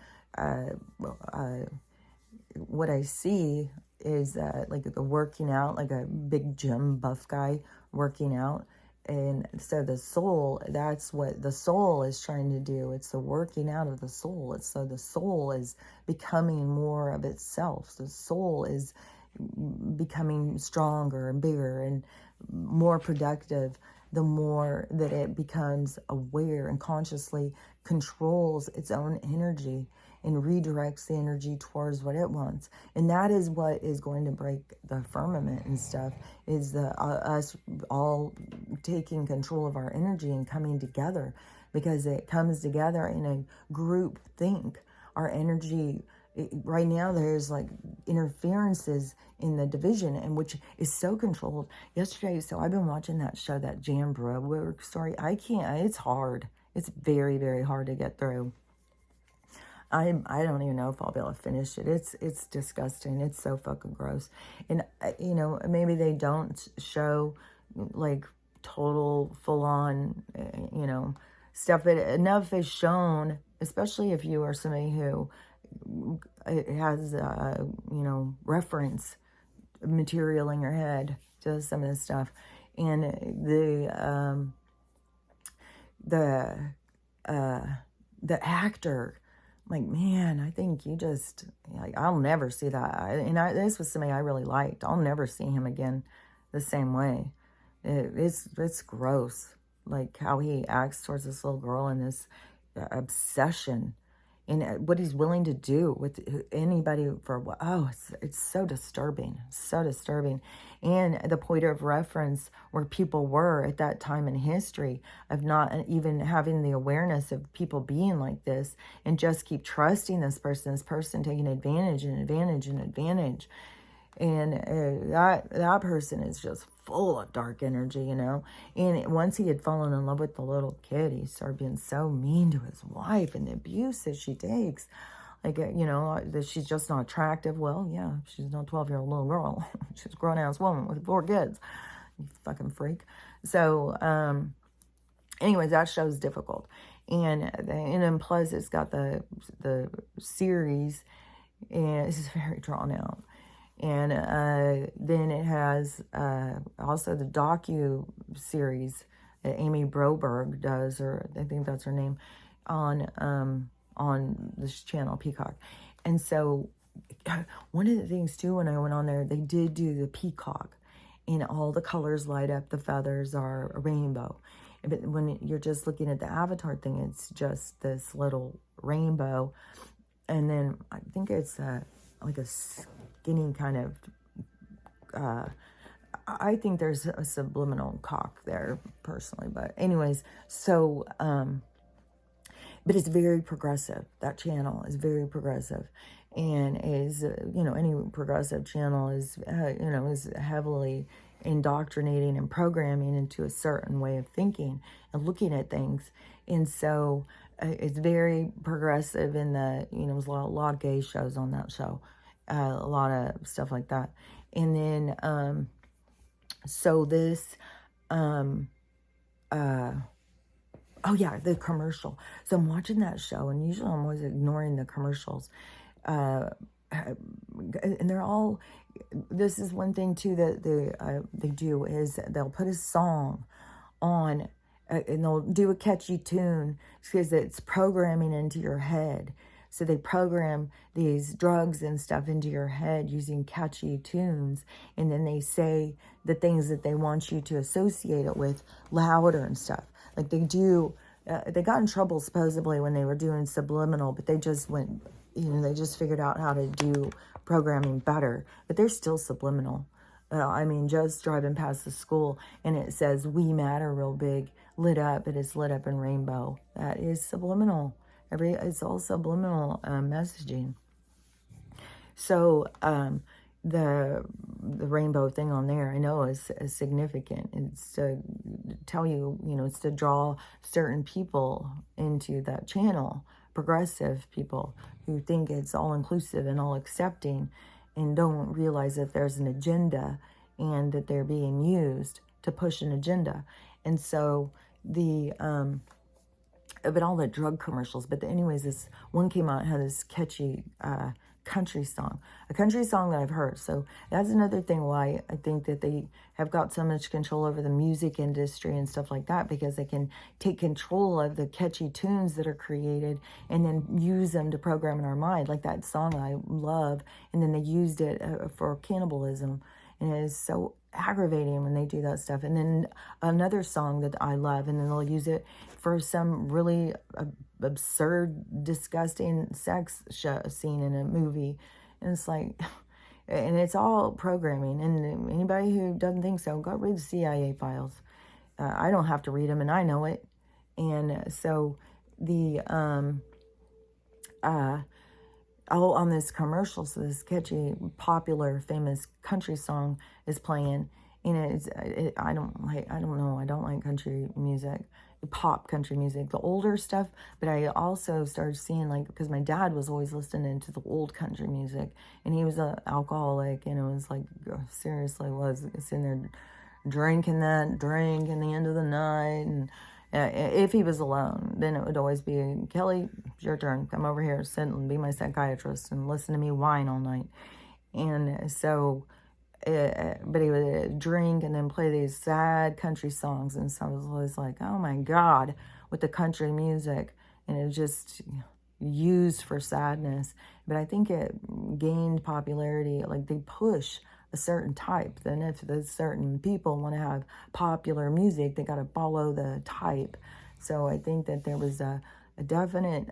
what I see is like the working out, like a big gym buff guy working out. And so the soul, that's what the soul is trying to do. It's the working out of the soul. It's so the soul is becoming more of itself. The soul is becoming stronger and bigger and more productive the more that it becomes aware and consciously controls its own energy and redirects the energy towards what it wants. And that is what is going to break the firmament and stuff, is us all taking control of our energy and coming together, because it comes together in a group think. Our energy, right now there's like interferences in the division, and which is so controlled. Yesterday, so I've been watching that show, that Jan Broberg story. I can't, it's hard. It's very, very hard to get through. I don't even know if I'll be able to finish it. It's disgusting. It's so fucking gross. And, maybe they don't show like total full on, stuff, but enough is shown, especially if you are somebody who has, reference material in your head to some of this stuff. And the actor, like, man, I think you just, like, I'll never see that. This was somebody I really liked. I'll never see him again the same way. It's gross, like how he acts towards this little girl and this obsession, and what he's willing to do with anybody for what. Oh, it's so disturbing, so disturbing. And the point of reference where people were at that time in history, of not even having the awareness of people being like this, and just keep trusting this person taking advantage and advantage and advantage. And that person is just full of dark energy, And once he had fallen in love with the little kid, he started being so mean to his wife, and the abuse that she takes. Like, that she's just not attractive. Well, yeah, she's not a 12-year-old little girl. She's a grown-ass woman with 4 kids. You fucking freak. So, anyways, that show's difficult. And then plus it's got the series, and it's very drawn out. And then it has also the docu-series that Amy Broberg does, or I think that's her name, on this channel, Peacock. And so one of the things, too, when I went on there, they did do the peacock. And all the colors light up. The feathers are a rainbow. But when you're just looking at the avatar thing, it's just this little rainbow. And then I think it's like a skinny kind of, I think there's a subliminal cock there, personally. But anyways, so, but it's very progressive. That channel is very progressive. And is, any progressive channel is, is heavily indoctrinating and programming into a certain way of thinking and looking at things. And so it's very progressive in the, there's a lot of gay shows on that show, a lot of stuff like that. And then, so this, oh yeah, the commercial. So I'm watching that show, and usually I'm always ignoring the commercials. And they're all, this is one thing too that they do, is they'll put a song on, and they'll do a catchy tune, because it's programming into your head. So they program these drugs and stuff into your head using catchy tunes, and then they say the things that they want you to associate it with louder and stuff. Like they do they got in trouble supposedly when they were doing subliminal, but they just went, they just figured out how to do programming better, but they're still subliminal. I mean, just driving past the school and it says "We Matter" real big, lit up. It is lit up in rainbow. That is subliminal. It's all subliminal messaging. So the rainbow thing on there, I know is significant. It's to tell you, it's to draw certain people into that channel, progressive people who think it's all inclusive and all accepting, and don't realize that there's an agenda and that they're being used to push an agenda. And so but all the drug commercials. But anyways, this one came out and had this catchy a country song that I've heard. So that's another thing why I think that they have got so much control over the music industry and stuff like that, because they can take control of the catchy tunes that are created and then use them to program in our mind, like that song I love, and then they used it for cannibalism, and it is so aggravating when they do that stuff. And then another song that I love, and then they'll use it for some really absurd, disgusting sex scene in a movie. And it's like, and it's all programming. And anybody who doesn't think so, go read the CIA files. I don't have to read them, and I know it. And so the on this commercial, so this catchy, popular, famous country song is playing, and I don't like country music, pop country music, the older stuff. But I also started seeing, like, because my dad was always listening to the old country music, and he was an alcoholic, and it was like, seriously, was sitting there drinking that drink in the end of the night. And if he was alone, then it would always be, Kelly, it's your turn. Come over here, sit and be my psychiatrist and listen to me whine all night. And so, but he would drink and then play these sad country songs. And so I was always like, oh my God, with the country music. And it was just used for sadness. But I think it gained popularity. Like, they push a certain type. Then if the certain people want to have popular music, they got to follow the type. So I think that there was a definite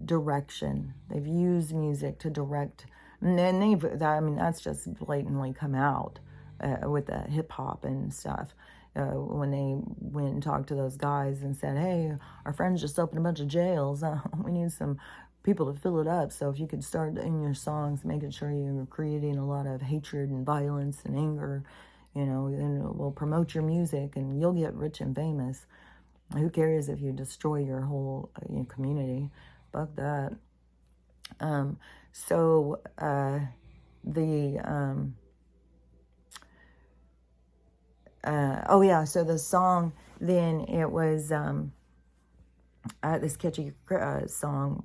direction. They've used music to direct, and then that's just blatantly come out with the hip hop and stuff. When they went and talked to those guys and said, hey, our friends just opened a bunch of jails. We need some people to fill it up. So if you could start in your songs making sure you're creating a lot of hatred and violence and anger, then we'll promote your music and you'll get rich and famous. Who cares if you destroy your whole community? Fuck that. So the song, then it was this catchy song,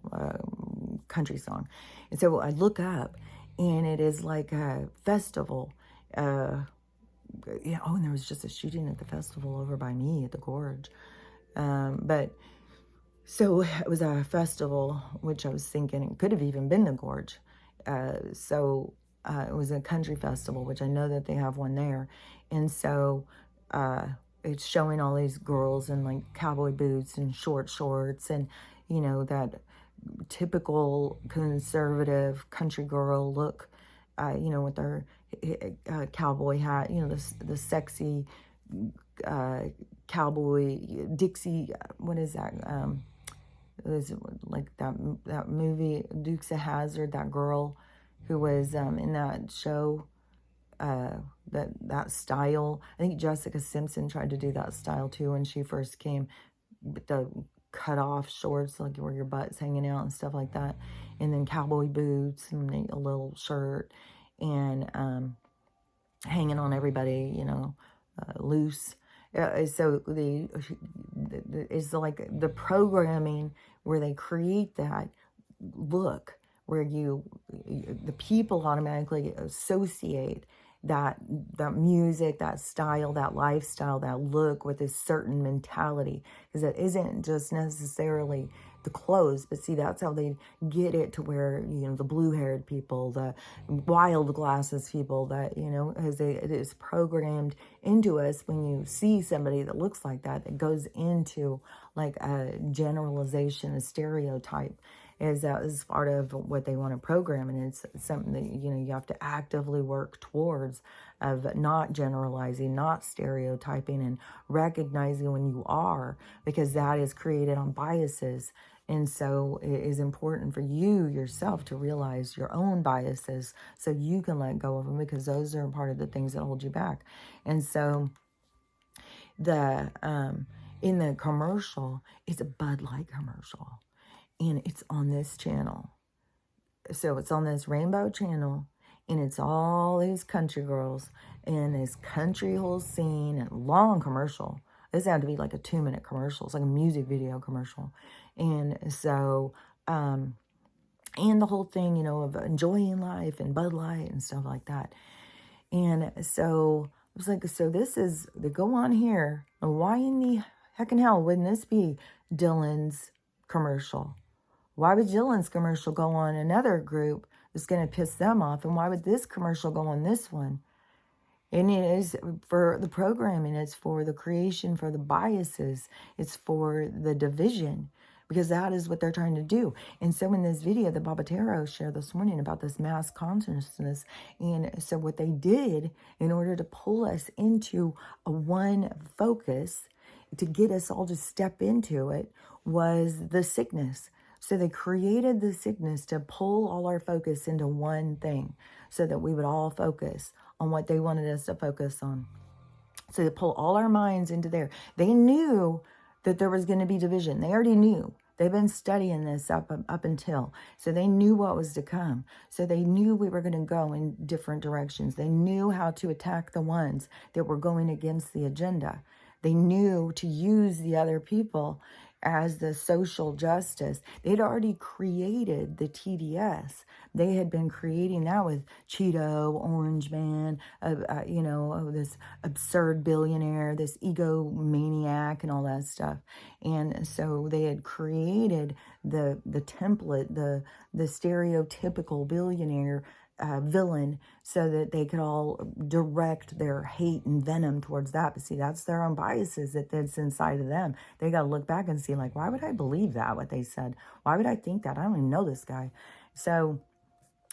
country song. And so I look up, and it is like a festival. And there was just a shooting at the festival over by me at the Gorge. But so it was a festival, which I was thinking it could have even been the Gorge. It was a country festival, which I know that they have one there. And so it's showing all these girls in like cowboy boots and short shorts, and that typical conservative country girl look, with their cowboy hat, the sexy cowboy Dixie, what is that? It was like that movie Dukes of Hazzard, that girl who was in that show, that style. I think Jessica Simpson tried to do that style too when she first came, with the cut off shorts, like where your butt's hanging out and stuff like that, and then cowboy boots and a little shirt, and hanging on everybody, loose. So it's like the programming where they create that look, where the people automatically associate that music, that style, that lifestyle, that look with a certain mentality, because it isn't just necessarily the clothes. But see, that's how they get it to where, the blue-haired people, the wild glasses people, that, it is programmed into us. When you see somebody that looks like that, it goes into like a generalization, a stereotype, is part of what they want to program. And it's something that, you have to actively work towards, of not generalizing, not stereotyping, and recognizing when you are, because that is created on biases. And so it is important for you yourself to realize your own biases so you can let go of them, because those are part of the things that hold you back. And so the in the commercial, it's a Bud Light commercial, and it's on this channel. So it's on this rainbow channel, and it's all these country girls in this country whole scene, and long commercial. This had to be like a 2-minute commercial. It's like a music video commercial. And so, and the whole thing, of enjoying life and Bud Light and stuff like that. And so I was like, so they go on here. Why in the heck and hell wouldn't this be Dylan's commercial? Why would Dylan's commercial go on another group that's going to piss them off? And why would this commercial go on this one? And it is for the programming. It's for the creation, for the biases. It's for the division, because that is what they're trying to do. And so in this video that Babatero shared this morning about this mass consciousness, and so what they did in order to pull us into a one focus, to get us all to step into it, was the sickness. So they created the sickness to pull all our focus into one thing, so that we would all focus on what they wanted us to focus on. So they pull all our minds into there. They knew that there was going to be division. They already knew. They've been studying this up until. So they knew what was to come. So they knew we were going to go in different directions. They knew how to attack the ones that were going against the agenda. They knew to use the other people as the social justice. They'd already created the TDS. They had been creating that with Cheeto, Orange Man, this absurd billionaire, this egomaniac, and all that stuff. And so they had created the template, the stereotypical billionaire villain, so that they could all direct their hate and venom towards that. But see, that's their own biases that's inside of them. They got to look back and see, like, why would I believe that, what they said? Why would I think that? I don't even know this guy. So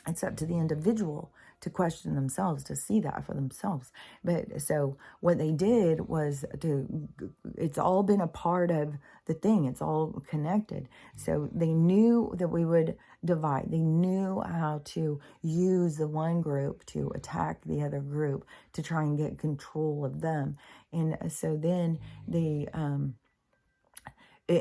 it's up to the individual to question themselves, to see that for themselves. But so what they did was it's all been a part of the thing. It's all connected. So they knew that we would divide. They knew how to use the one group to attack the other group, to try and get control of them. And so then they,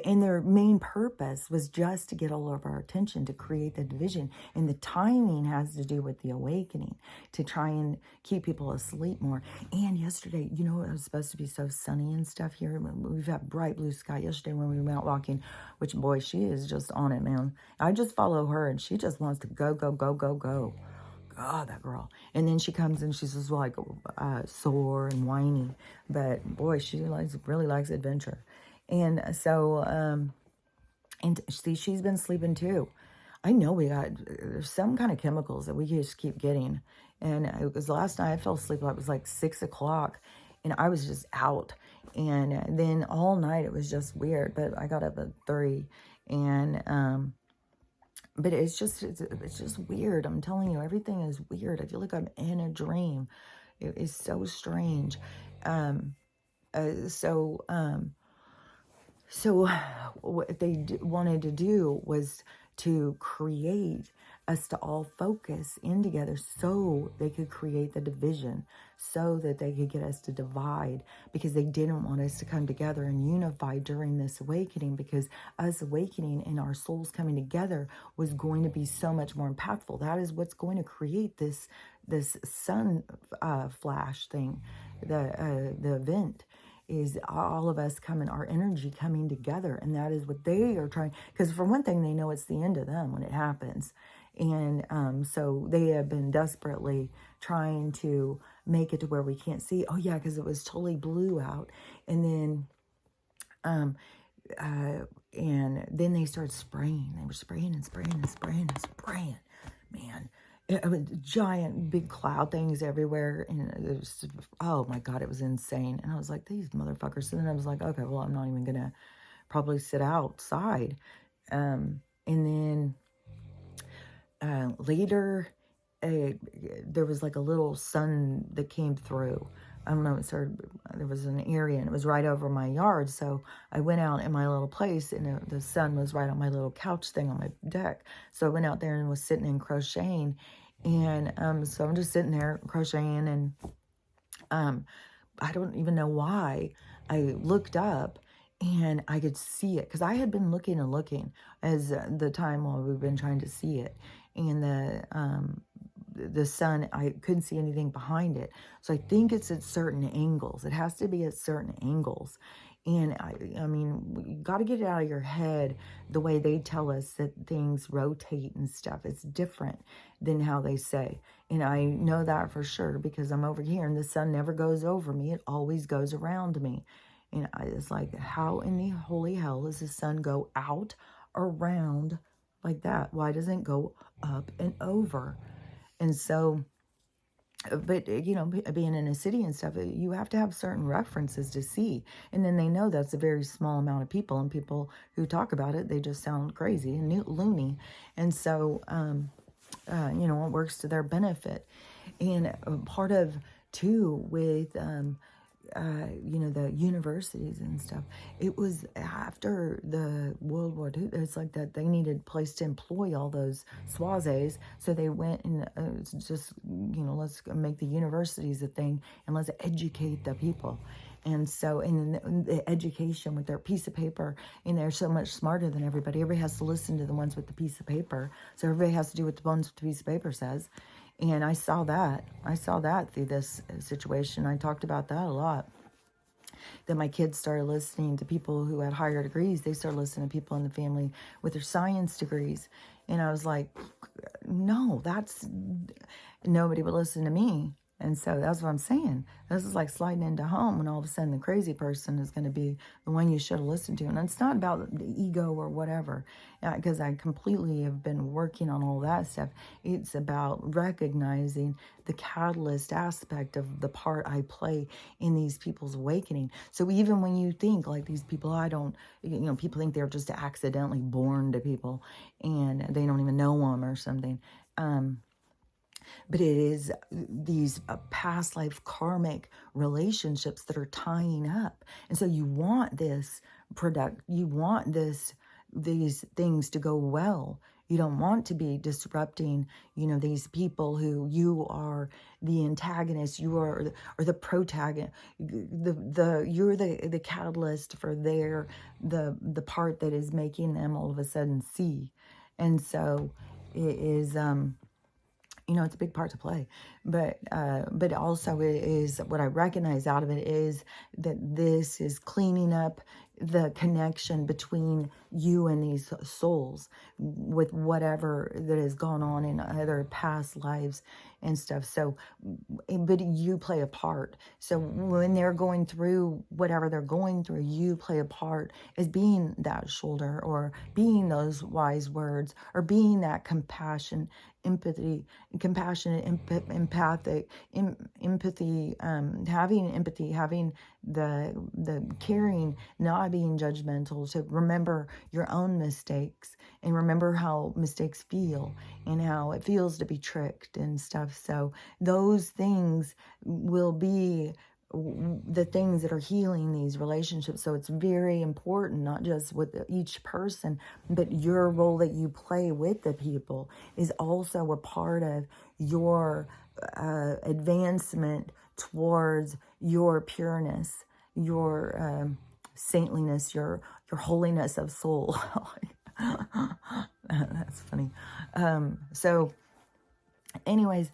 and their main purpose was just to get all of our attention, to create the division. And the timing has to do with the awakening, to try and keep people asleep more. And yesterday, it was supposed to be so sunny and stuff here. We've had bright blue sky yesterday when we went out walking, which, boy, she is just on it, man. I just follow her, and she just wants to go, go, go, go, go. God, that girl. And then she comes and she's just like sore and whiny. But, boy, she really likes adventure. And so, and see, she's been sleeping too. I know there's some kind of chemicals that we just keep getting. And it was last night I fell asleep, it was like 6 o'clock, and I was just out. And then all night it was just weird, but I got up at 3. And, but it's just weird. I'm telling you, everything is weird. I feel like I'm in a dream. It is so strange. So what they wanted to do was to create us to all focus in together, so they could create the division, so that they could get us to divide, because they didn't want us to come together and unify during this awakening, because us awakening and our souls coming together was going to be so much more impactful. That is what's going to create this sun flash thing, the event, is all of us our energy coming together. And that is what they are trying, because for one thing, they know it's the end of them when it happens. And so they have been desperately trying to make it to where we can't see. Oh yeah, because it was totally blue out. And then and then they started spraying. They were spraying and spraying and spraying and spraying. Man, it was giant, big cloud things everywhere. And it was, oh my God, it was insane. And I was like, these motherfuckers. And then I was like, okay, well, I'm not even going to probably sit outside. And then later, there was like a little sun that came through. I don't know, there was an area and it was right over my yard. So I went out in my little place and the sun was right on my little couch thing on my deck. So I went out there and was sitting and crocheting. And so I'm just sitting there crocheting and I don't even know why. I looked up and I could see it because I had been looking and looking as the time while we've been trying to see it. And the sun, I couldn't see anything behind it. So I think it's at certain angles. It has to be at certain angles. And I mean, you got to get it out of your head the way they tell us that things rotate and stuff. It's different than how they say. And I know that for sure because I'm over here and the sun never goes over me. It always goes around me. And it's like, how in the holy hell does the sun go out, around like that? Why doesn't it go up and over? And so, but, you know, being in a city and stuff, you have to have certain references to see. And then they know that's a very small amount of people. And people who talk about it, they just sound crazy and loony. And so, you know, it works to their benefit. And part of, too, with... you know, the universities and stuff. It was after the World War II. It's like that they needed a place to employ all those Swazes. So they went and just, you know, let's make the universities a thing and let's educate the people. And so, in the education with their piece of paper, and they're so much smarter than everybody. Everybody has to listen to the ones with the piece of paper. So everybody has to do what the ones with the piece of paper says. And I saw that. I saw that through this situation. I talked about that a lot. That my kids started listening to people who had higher degrees. They started listening to people in the family with their science degrees. And I was like, no, nobody would listen to me. And so that's what I'm saying. This is like sliding into home when all of a sudden the crazy person is going to be the one you should have listened to. And it's not about the ego or whatever, because I completely have been working on all that stuff. It's about recognizing the catalyst aspect of the part I play in these people's awakening. So even when you think like these people, you know, people think they're just accidentally born to people and they don't even know them or something. But it is these past life karmic relationships that are tying up. And so you want you want these things to go well. You don't want to be disrupting, you know, these people who you are the antagonist, you are or the protagonist, you're the catalyst for the part that is making them all of a sudden see. And so it is you know, it's a big part to play, but also it is what I recognize out of it is that this is cleaning up the connection between you and these souls with whatever that has gone on in other past lives and stuff. So, but you play a part. So when they're going through whatever they're going through, you play a part as being that shoulder or being those wise words or being that compassion, empathy, compassionate, empathic, empathy, having empathy, having the caring, not being judgmental, to remember your own mistakes and remember how mistakes feel and how it feels to be tricked and stuff. So those things will be the things that are healing these relationships. So it's very important, not just with each person, but your role that you play with the people is also a part of your advancement towards your pureness, your saintliness, your holiness of soul. That's funny. So anyways,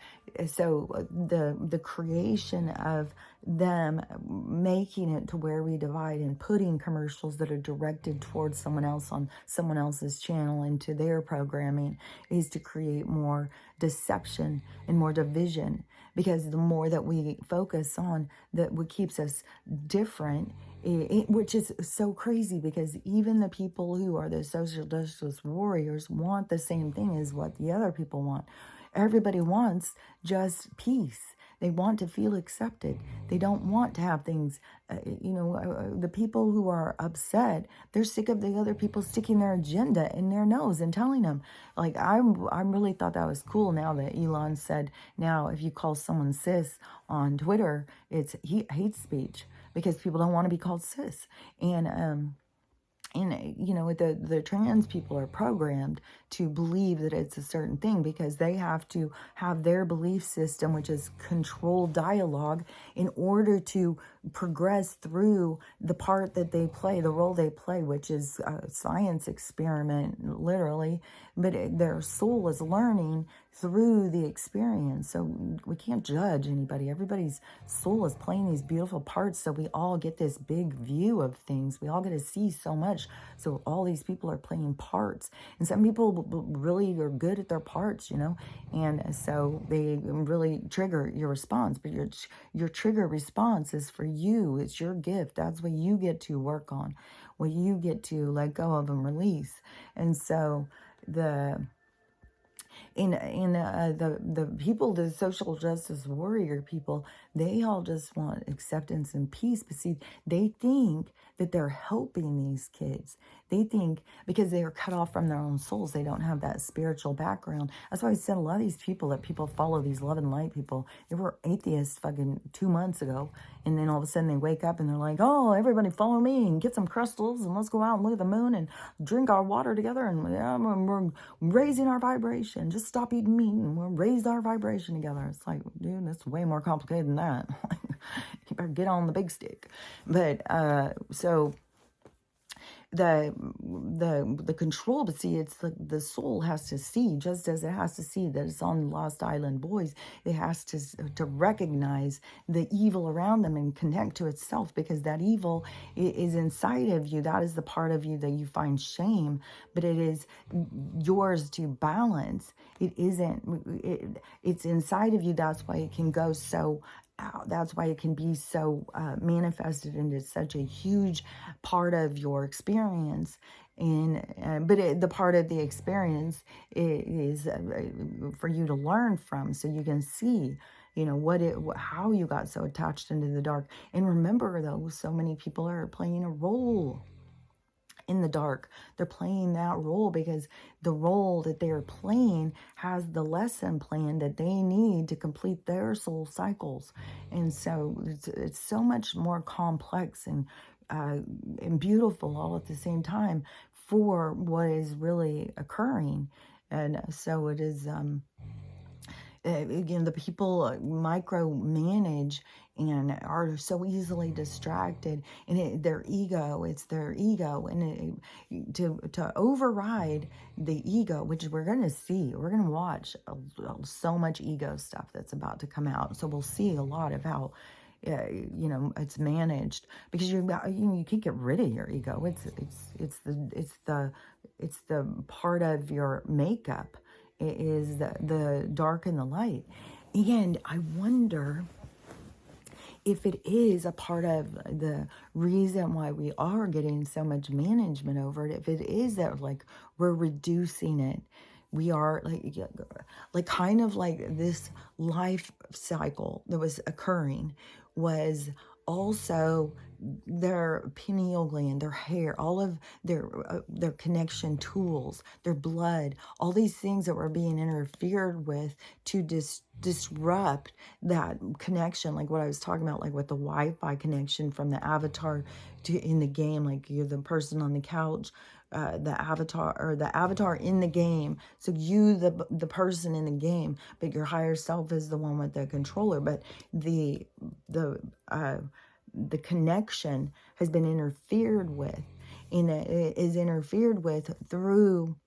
so the creation of them making it to where we divide and putting commercials that are directed towards someone else on someone else's channel into their programming is to create more deception and more division, because the more that we focus on that what keeps us different, which is so crazy, because even the people who are the social justice warriors want the same thing as what the other people want. Everybody wants just peace. They want to feel accepted. They don't want to have things, the people who are upset, they're sick of the other people sticking their agenda in their nose and telling them. Like, I really thought that was cool now that Elon said, now if you call someone cis on Twitter, it's hate speech, because people don't want to be called cis. And the trans people are programmed to believe that it's a certain thing, because they have to have their belief system, which is controlled dialogue, in order to progress through the part that they play, the role they play, which is a science experiment, literally. But their soul is learning through the experience. So we can't judge anybody. Everybody's soul is playing these beautiful parts, so we all get this big view of things. We all get to see so much. So all these people are playing parts, and some people really are good at their parts, and so they really trigger your response. But your trigger response is for you. It's your gift. That's what you get to work on, what you get to let go of and release. And so the people, the social justice warrior people, they all just want acceptance and peace. But see, they think that they're helping these kids. They think because they are cut off from their own souls, they don't have that spiritual background. That's why I said a lot of these people that people follow, these love and light people, they were atheists fucking 2 months ago. And then all of a sudden they wake up and they're like, oh, everybody follow me and get some crystals and let's go out and look at the moon and drink our water together, and we're raising our vibration. Just stop eating meat and we'll raise our vibration together. It's like, dude, that's way more complicated than that. You better get on the big stick. But so the control, but see, it's like the soul has to see, just as it has to see that it's on Lost Island Boys, it has to recognize the evil around them and connect to itself, because that evil is inside of you. That is the part of you that you find shame, but it is yours to balance. It isn't, it's inside of you. That's why it can go so out. That's why it can be so manifested into such a huge part of your experience. And but the part of the experience is for you to learn from, so you can see, how you got so attached into the dark. And remember, though, so many people are playing a role in the dark. They're playing that role because the role that they're playing has the lesson plan that they need to complete their soul cycles. And so it's so much more complex and beautiful all at the same time for what is really occurring. And so it is, again, the people micromanage and are so easily distracted, and it's their ego, and to override the ego, which we're going to watch so much ego stuff that's about to come out. So we'll see a lot of how it's managed, because you can't get rid of your ego. It's the part of your makeup. It is the dark and the light. And I wonder if it is a part of the reason why we are getting so much management over it. If it is that, like, we're reducing it, we are like kind of like this life cycle that was occurring was also their pineal gland, their hair, all of their connection tools, their blood, all these things that were being interfered with to disrupt that connection, like what I was talking about, like with the Wi-Fi connection from the avatar to in the game, like you're the person on the couch, the avatar in the game. So you, the person in the game, but your higher self is the one with the controller. But the connection has been interfered with, and it is interfered with through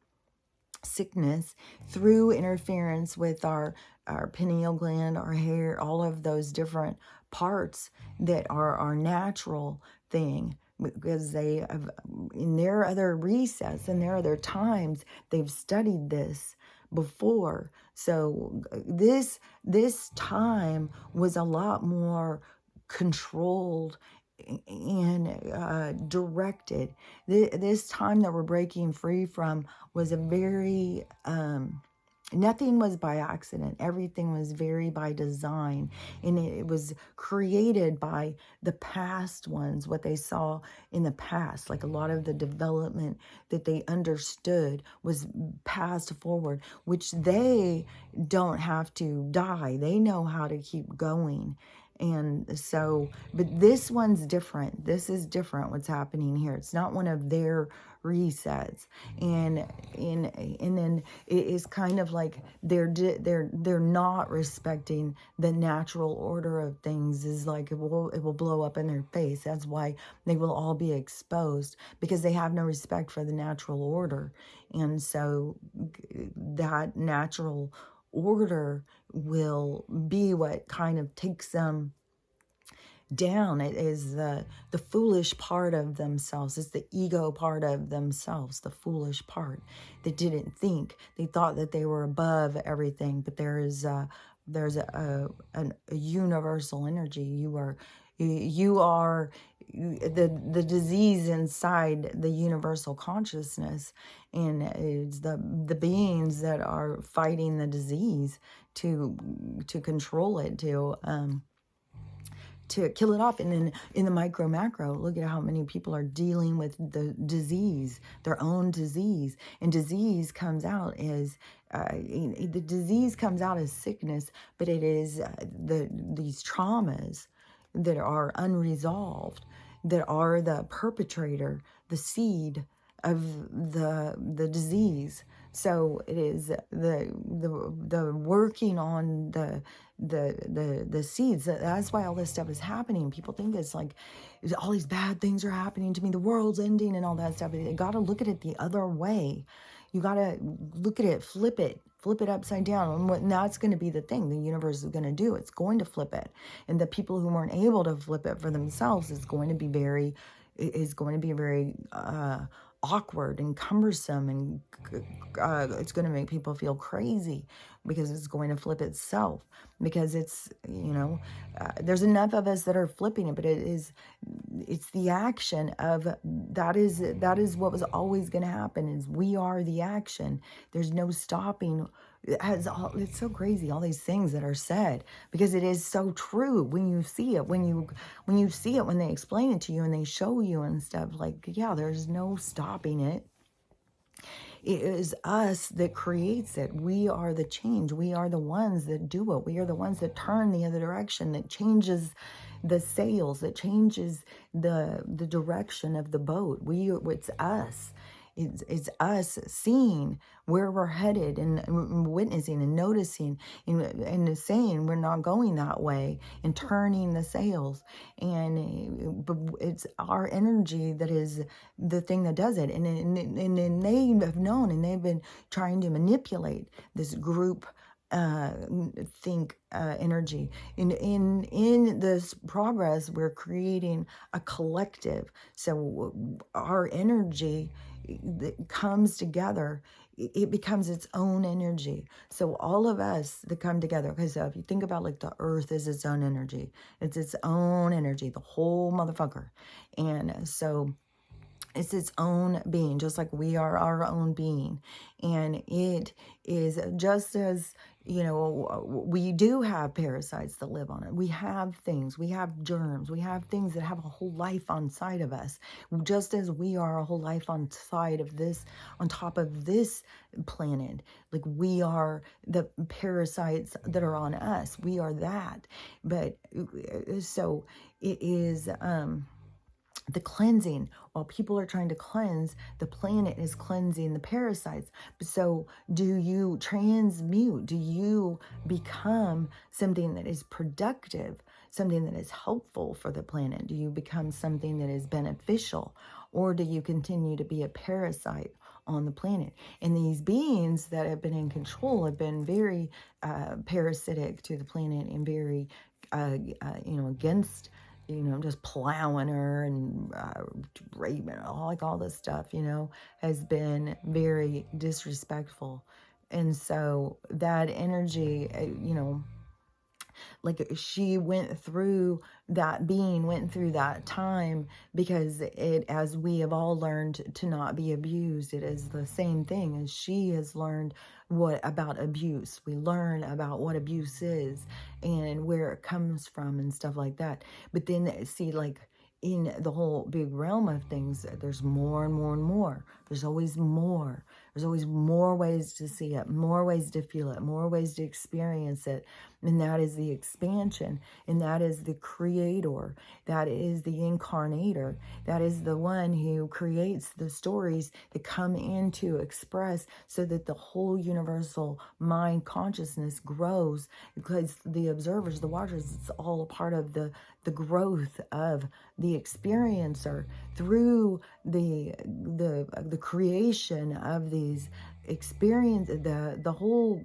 sickness, through interference with our our pineal gland, our hair, all of those different parts that are our natural thing, because they have, in their other resets and their other times, they've studied this before. So this time was a lot more controlled and directed. This time that we're breaking free from was a very nothing was by accident. Everything was very by design. And it was created by the past ones, what they saw in the past. Like a lot of the development that they understood was passed forward, which they don't have to die. They know how to keep going. And so, but this one's different. This is different what's happening here. It's not one of their resets. And then it is kind of like they're not respecting the natural order of things. Is like it will blow up in their face. That's why they will all be exposed, because they have no respect for the natural order. And so that natural order will be what kind of takes them down. It is the foolish part of themselves. It's the ego part of themselves, the foolish part that didn't think. They thought that they were above everything, but there's a universal energy. You are the disease inside the universal consciousness, and it's the beings that are fighting the disease to control it, to kill it off. And then in the micro macro, look at how many people are dealing with the disease, their own disease. And disease comes out as the disease comes out as sickness, but it is these traumas that are unresolved, that are the perpetrator, the seed of the disease. So it is the working on the seeds. That's why all this stuff is happening. People think it's like all these bad things are happening to me, the world's ending and all that stuff. You got to look at it the other way. You got to look at it, flip it upside down. And that's going to be the thing the universe is going to do. It's going to flip it. And the people who weren't able to flip it for themselves is going to be very awkward and cumbersome, and it's going to make people feel crazy, because it's going to flip itself, because it's, there's enough of us that are flipping it, but it's the action of that is what was always going to happen, is we are the action. There's no stopping. It's so crazy, all these things that are said, because it is so true when you see it, when you see it, when they explain it to you and they show you and stuff. Like, yeah, there's no stopping it. It is us that creates it. We are the change. We are the ones that do it. We are the ones that turn the other direction, that changes the sails, that changes the direction of the boat. It's us. It's us seeing where we're headed, and witnessing and noticing and saying we're not going that way, and turning the sails. And it's our energy that is the thing that does it. And they have known, and they've been trying to manipulate this group think energy. In this progress, we're creating a collective. So our energy that comes together, it becomes its own energy. So all of us that come together, because if you think about, like, the earth is its own energy, it's its own energy, the whole motherfucker. And so it's its own being, just like we are our own being. And it is just as, we do have parasites that live on it. We have things, we have germs, we have things that have a whole life on side of us, just as we are a whole life on side of this, on top of this planet. Like, we are the parasites that are on us. We are that. But so it is, the cleansing. While people are trying to cleanse, the planet is cleansing the parasites. So do you transmute? Do you become something that is productive, something that is helpful for the planet? Do you become something that is beneficial? Or do you continue to be a parasite on the planet. And these beings that have been in control have been very parasitic to the planet and very, against, just plowing her and raping her, like all this stuff, has been very disrespectful. And so that energy, like she went through that, being went through that time, because it, as we have all learned to not be abused, it is the same thing as she has learned what about abuse. We learn about what abuse is and where it comes from and stuff like that. But then see, like, in the whole big realm of things, there's more and more and more. There's always more. There's always more ways to see it, more ways to feel it, more ways to experience it. And that is the expansion. And that is the creator. That is the incarnator. That is the one who creates the stories that come in to express so that the whole universal mind consciousness grows, because the observers, the watchers, it's all a part of the growth of the experiencer through the creation of these experience, the whole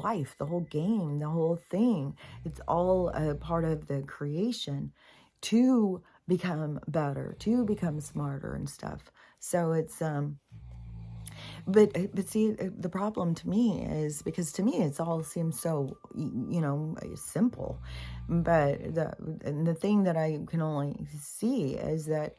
life, the whole game, the whole thing. It's all a part of the creation to become better, to become smarter and stuff. So it's but see, the problem to me is, because to me it's all seems so simple, but the thing that I can only see is that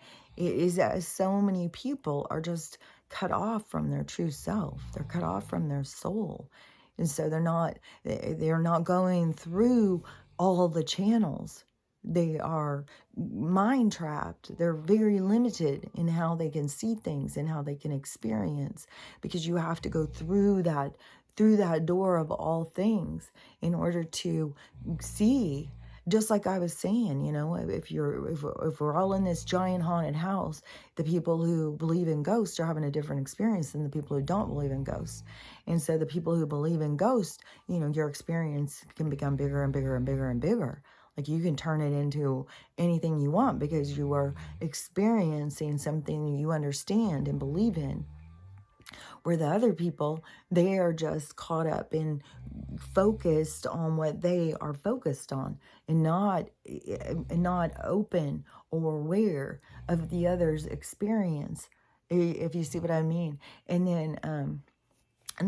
so many people are just cut off from their true self. They're cut off from their soul, and so they're not going through all the channels. They are mind trapped. They're very limited in how they can see things and how they can experience, because you have to go through that door of all things in order to see. Just like I was saying, if we're all in this giant haunted house, the people who believe in ghosts are having a different experience than the people who don't believe in ghosts. And so the people who believe in ghosts, your experience can become bigger and bigger and bigger and bigger. Like, you can turn it into anything you want because you are experiencing something you understand and believe in. Where the other people, they are just caught up and focused on what they are focused on, and not open or aware of the other's experience, if you see what I mean. And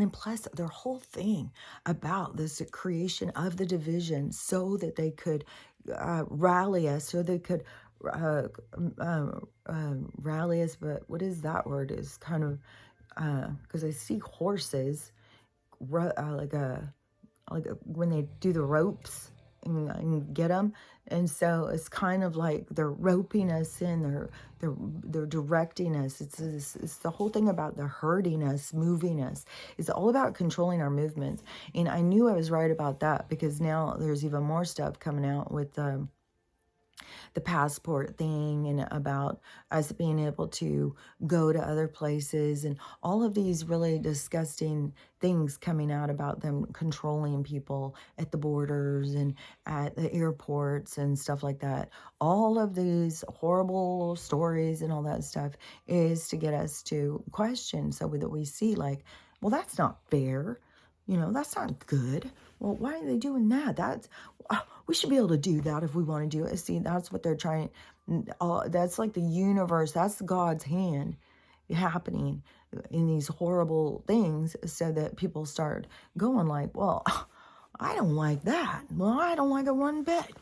then plus their whole thing about this creation of the division so that they could rally us, so they could rally us. But what is that word? Is kind of, because I see horses, like when they do the ropes and get them, and so it's kind of like they're roping us in, they're directing us. It's the whole thing about the herding us, moving us. It's all about controlling our movements. And I knew I was right about that, because now there's even more stuff coming out with the passport thing, and about us being able to go to other places, and all of these really disgusting things coming out about them controlling people at the borders and at the airports and stuff like that. All of these horrible stories and all that stuff is to get us to question, so that we see, like, well, that's not fair. That's not good. Well, why are they doing that? We should be able to do that if we want to do it. See, that's what they're trying. That's like the universe. That's God's hand happening in these horrible things, so that people start going like, well, I don't like that. Well, I don't like it one bit.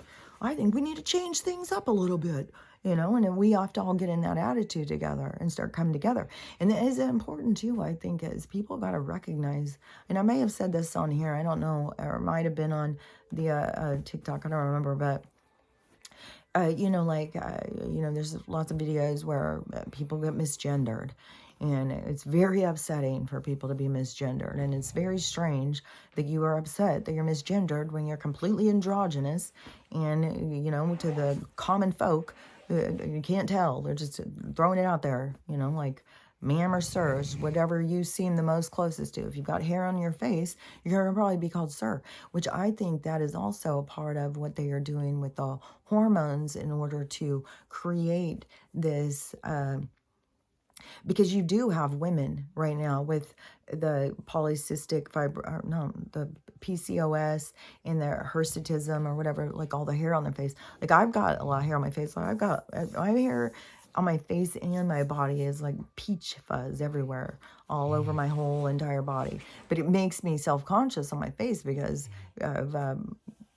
I think we need to change things up a little bit, and then we have to all get in that attitude together and start coming together. And it is important too, I think, as people got to recognize, and I may have said this on here, I don't know, or it might have been on the TikTok, I don't remember, but there's lots of videos where people get misgendered, and it's very upsetting for people to be misgendered. And it's very strange that you are upset that you're misgendered when you're completely androgynous, and to the common folk, you can't tell. They're just throwing it out there, like ma'am or sir, whatever you seem the most closest to. If you've got hair on your face, you're going to probably be called sir, which I think that is also a part of what they are doing with the hormones in order to create this because you do have women right now with the polycystic no, the PCOS and the hirsutism or whatever, like all the hair on their face. Like I've got a lot of hair on my face. Like I've got my hair on my face and my body is like peach fuzz everywhere, all over my whole entire body. But it makes me self-conscious on my face because of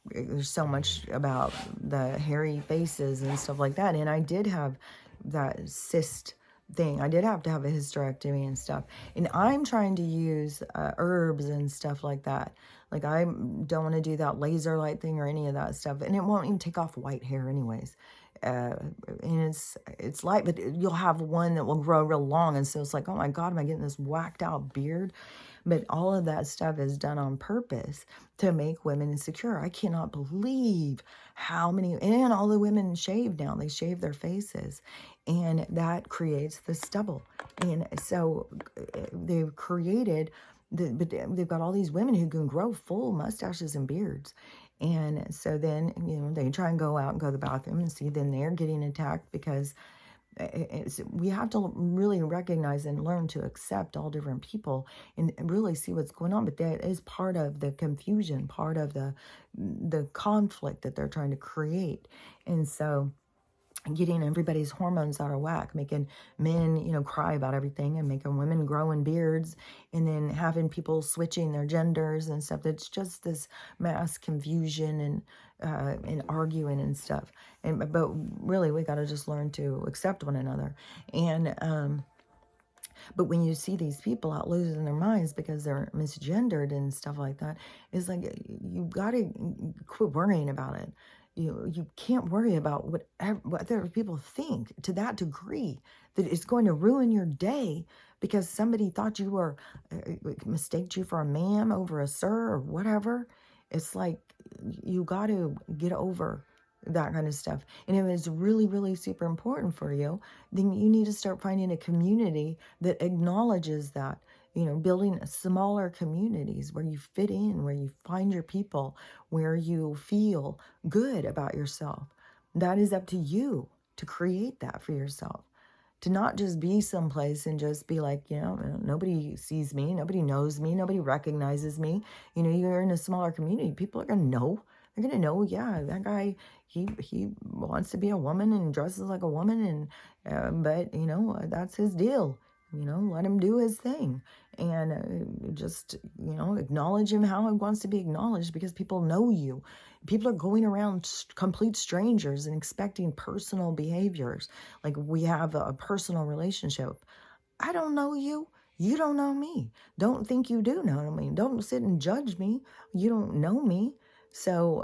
there's so much about the hairy faces and stuff like that. And I did have that cyst thing. I did have to have a hysterectomy and stuff. And I'm trying to use herbs and stuff like that. Like I don't want to do that laser light thing or any of that stuff. And it won't even take off white hair anyways. And it's light, but you'll have one that will grow real long. And so it's like, oh my God, am I getting this whacked out beard? But all of that stuff is done on purpose to make women insecure. I cannot believe how many, and all the women shave now. They shave their faces. And that creates the stubble. And so they've created, but they've got all these women who can grow full mustaches and beards. And so then, they try and go out and go to the bathroom and see, then they're getting attacked because we have to really recognize and learn to accept all different people and really see what's going on. But that is part of the confusion, part of the conflict that they're trying to create. And so getting everybody's hormones out of whack, making men, cry about everything, and making women growing beards, and then having people switching their genders and stuff. It's just this mass confusion and arguing and stuff. But really, we got to just learn to accept one another. And but when you see these people out losing their minds because they're misgendered and stuff like that, it's like you got to quit worrying about it. You can't worry about what other people think to that degree that it's going to ruin your day because somebody thought you were, mistaked you for a ma'am over a sir or whatever. It's like you got to get over that kind of stuff. And if it's really, really super important for you, then you need to start finding a community that acknowledges that. Building smaller communities where you fit in, where you find your people, where you feel good about yourself. That is up to you to create that for yourself. To not just be someplace and just be like, nobody sees me, nobody knows me, nobody recognizes me. You're in a smaller community. People are going to know. They're going to know, yeah, that guy, he wants to be a woman and dresses like a woman. But, that's his deal. Let him do his thing. And just, acknowledge him how he wants to be acknowledged because people know you. People are going around complete strangers and expecting personal behaviors. Like we have a personal relationship. I don't know you. You don't know me. Don't think you do know me. Don't sit and judge me. You don't know me. So,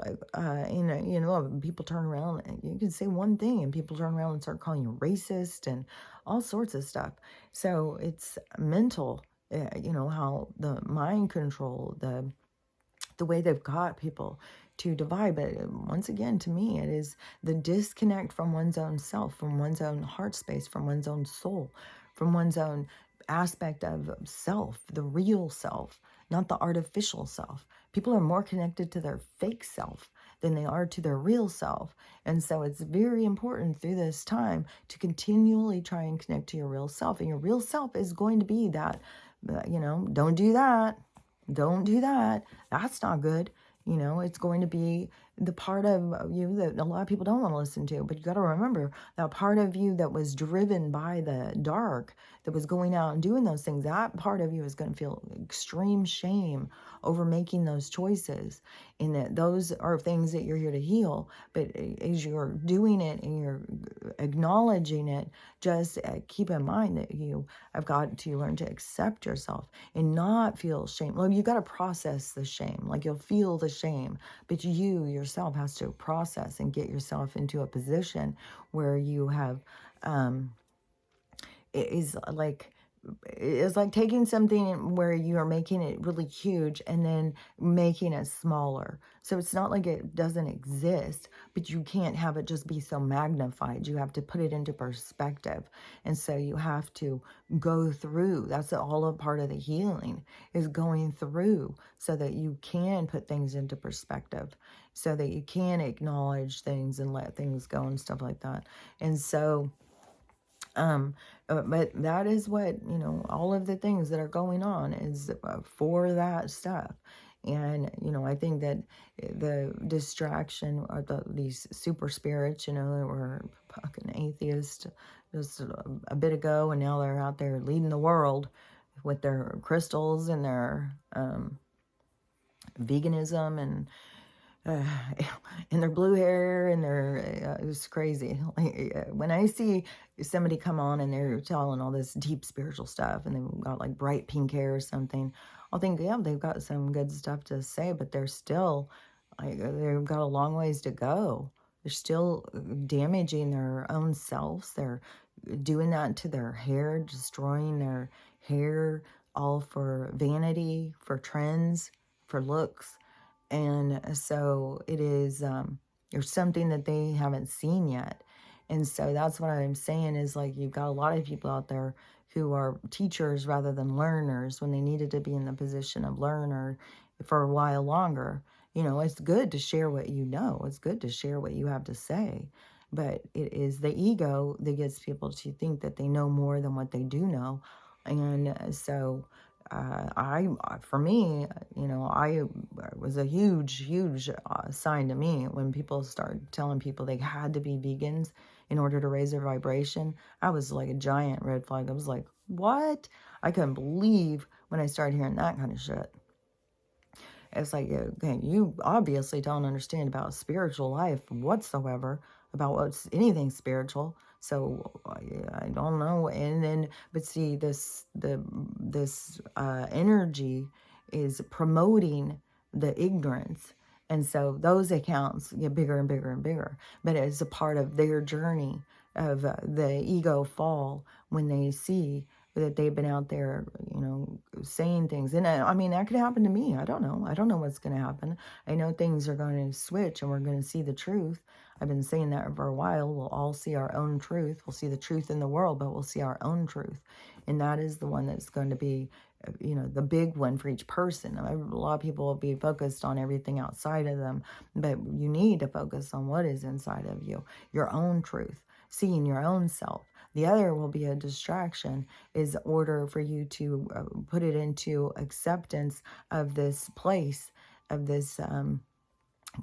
people turn around and you can say one thing and people turn around and start calling you racist and all sorts of stuff. So it's mental, how the mind control, the way they've got people to divide. But once again, to me, it is the disconnect from one's own self, from one's own heart space, from one's own soul, from one's own aspect of self, the real self, not the artificial self. People are more connected to their fake self than they are to their real self. And so it's very important through this time to continually try and connect to your real self. And your real self is going to be that, don't do that. Don't do that. That's not good. It's going to be the part of you that a lot of people don't want to listen to. But you got to remember that part of you that was driven by the dark, that was going out and doing those things, that part of you is going to feel extreme shame over making those choices. And that those are things that you're here to heal. But as you're doing it and you're acknowledging it, just keep in mind that you have got to learn to accept yourself and not feel shame. Well, you got to process the shame. Like you'll feel the shame, but you yourself has to process and get yourself into a position where you have, it's like taking something where you are making it really huge and then making it smaller. So it's not like it doesn't exist, but you can't have it just be so magnified. You have to put it into perspective. And so you have to go through. That's all a part of the healing, is going through so that you can put things into perspective, so that you can acknowledge things and let things go and stuff like that. And so Um, but that is what, all of the things that are going on is for that stuff. And, I think that the distraction or these super spirits, that were fucking atheists just a bit ago, and now they're out there leading the world with their crystals and their veganism uh, and their blue hair and their it was crazy. Like, when I see somebody come on and they're telling all this deep spiritual stuff and they've got like bright pink hair or something, I'll think, yeah, they've got some good stuff to say, but they're still like they've got a long ways to go. They're still damaging their own selves. They're doing that to their hair, destroying their hair, all for vanity, for trends, for looks. And so it is, there's something that they haven't seen yet. And so that's what I'm saying is like, you've got a lot of people out there who are teachers rather than learners when they needed to be in the position of learner for a while longer. It's good to share what you know. It's good to share what you have to say. But it is the ego that gets people to think that they know more than what they do know. And so for me, I was a huge sign to me when people started telling people they had to be vegans in order to raise their vibration. I was like a giant red flag. I was like, what? I couldn't believe when I started hearing that kind of shit. It's like, okay, you obviously don't understand about spiritual life whatsoever, about what's anything spiritual. So I don't know. And then, but see, this energy is promoting the ignorance. And so those accounts get bigger and bigger and bigger. But it's a part of their journey of the ego fall when they see that they've been out there, saying things. And I mean, that could happen to me. I don't know. I don't know what's going to happen. I know things are going to switch and we're going to see the truth. I've been saying that for a while. We'll all see our own truth. We'll see the truth in the world, but we'll see our own truth. And that is the one that's going to be, the big one for each person. A lot of people will be focused on everything outside of them, but you need to focus on what is inside of you, your own truth, seeing your own self. The other will be a distraction, is order for you to put it into acceptance of this place, of this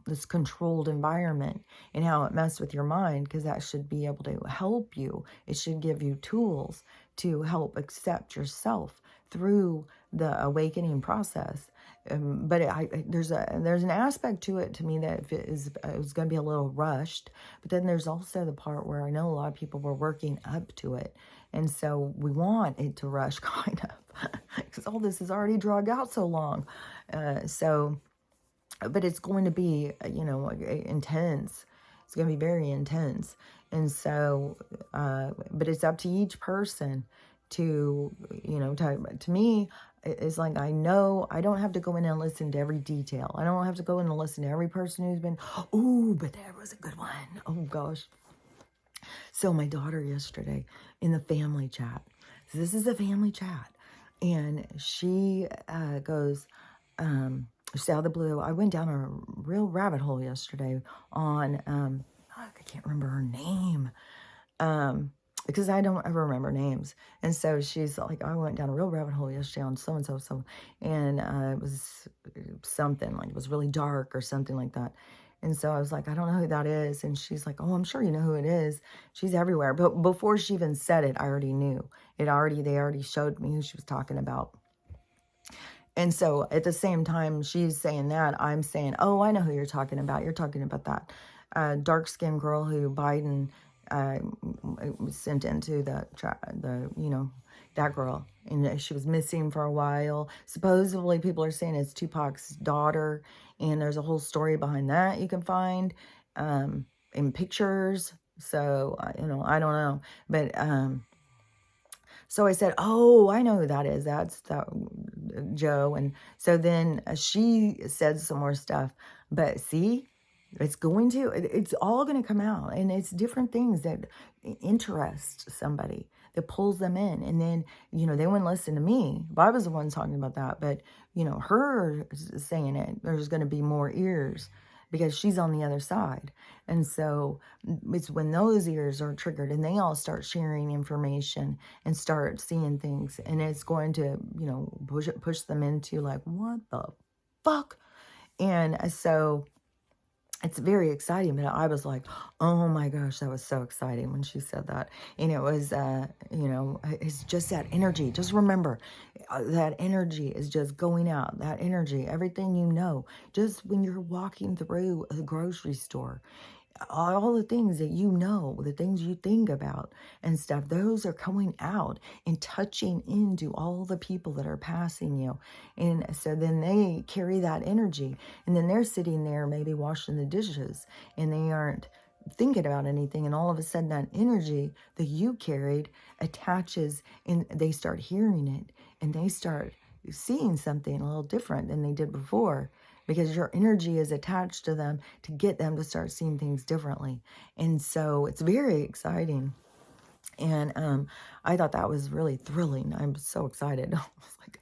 this controlled environment and how it messes with your mind, because that should be able to help you. It should give you tools to help accept yourself through the awakening process. But there's an aspect to it to me that it was going to be a little rushed. But then there's also the part where I know a lot of people were working up to it. And so we want it to rush kind of because all this is already dragged out so long. But it's going to be, intense. It's going to be very intense. And so, but it's up to each person to, to me, it's like, I know I don't have to go in and listen to every detail. I don't have to go in and listen to every person who's been, oh, but there was a good one. Oh, gosh. So my daughter yesterday in the family chat, so this is a family chat, and she goes, just out of the blue, I went down a real rabbit hole yesterday on, I can't remember her name, because I don't ever remember names. And so she's like, I went down a real rabbit hole yesterday on so-and-so, and it was something, like it was really dark or something like that. And so I was like, I don't know who that is. And she's like, oh, I'm sure you know who it is. She's everywhere. But before she even said it, I already knew. They already showed me who she was talking about. And so at the same time she's saying that, I'm saying, oh, I know who you're talking about. You're talking about that dark-skinned girl who Biden sent into that girl. And she was missing for a while. Supposedly people are saying it's Tupac's daughter. And there's a whole story behind that you can find in pictures. So, I don't know. But so I said, oh, I know who that is. That's Joe. And so then she said some more stuff. But see, it's all going to come out. And it's different things that interest somebody, that pulls them in. And then, they wouldn't listen to me. But I was the one talking about that. But, her saying it, there's going to be more ears because she's on the other side. And so it's when those ears are triggered and they all start sharing information and start seeing things, and it's going to, push them into like, what the fuck? And so it's very exciting, but I was like, oh my gosh, that was so exciting when she said that. And it was, it's just that energy. Just remember, that energy is just going out. That energy, everything just when you're walking through a grocery store, all the things that the things you think about and stuff, those are coming out and touching into all the people that are passing you. And so then they carry that energy, and then they're sitting there maybe washing the dishes, and they aren't thinking about anything, and all of a sudden that energy that you carried attaches, and they start hearing it, and they start seeing something a little different than they did before, because your energy is attached to them to get them to start seeing things differently. And so it's very exciting. And I thought that was really thrilling. I'm so excited. I was like,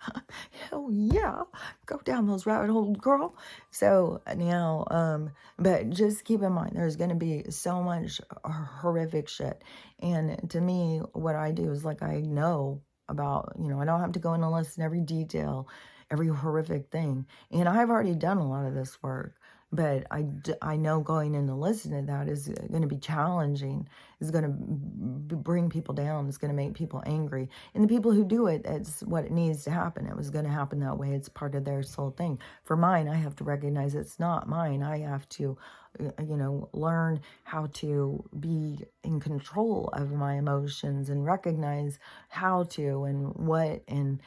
hell yeah, go down those rabbit holes, girl. So now, but just keep in mind, there's going to be so much horrific shit. And to me, what I do is like, I know about, I don't have to go in and listen every detail, every horrific thing. And I've already done a lot of this work. But I know going in to listen to that is going to be challenging, is going to bring people down, is going to make people angry. And the people who do it, it's what it needs to happen. It was going to happen that way. It's part of their soul thing. For mine, I have to recognize it's not mine. I have to, learn how to be in control of my emotions and recognize how to and what, and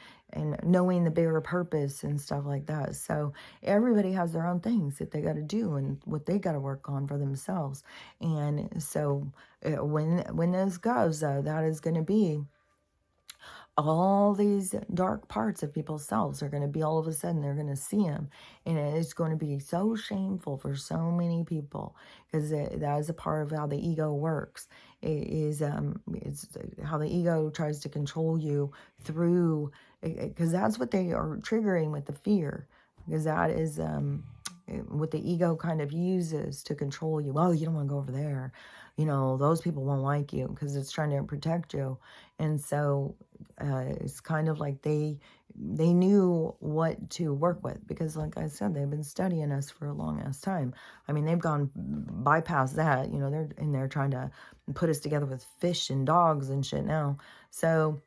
knowing the bigger purpose and stuff like that. So everybody has their own things that they got to do and what they got to work on for themselves. And so when this goes, though, that is going to be all these dark parts of people's selves are going to be, all of a sudden they're going to see them, and it's going to be so shameful for so many people, because that is a part of how the ego works. It's how the ego tries to control you through, because that's what they are triggering with the fear, because that is what the ego kind of uses to control you. Well, you don't want to go over there, those people won't like you, because it's trying to protect you. And so it's kind of like they knew what to work with, because like I said, they've been studying us for a long ass time. I mean, they've gone bypass that, they're in there trying to put us together with fish and dogs and shit now. So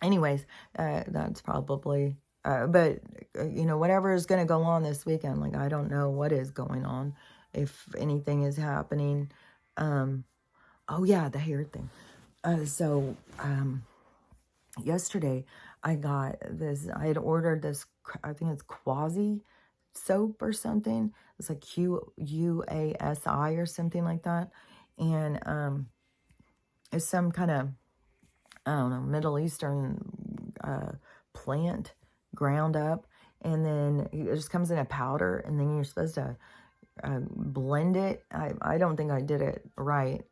anyways, that's probably but whatever is going to go on this weekend, like, I don't know what is going on, if anything is happening. Oh yeah, the hair thing. So yesterday I had ordered this, I think it's Quasi soap or something. It's like QUASI or something like that. And it's some kind of, I don't know, Middle Eastern plant ground up. And then it just comes in a powder, and then you're supposed to blend it. I don't think I did it right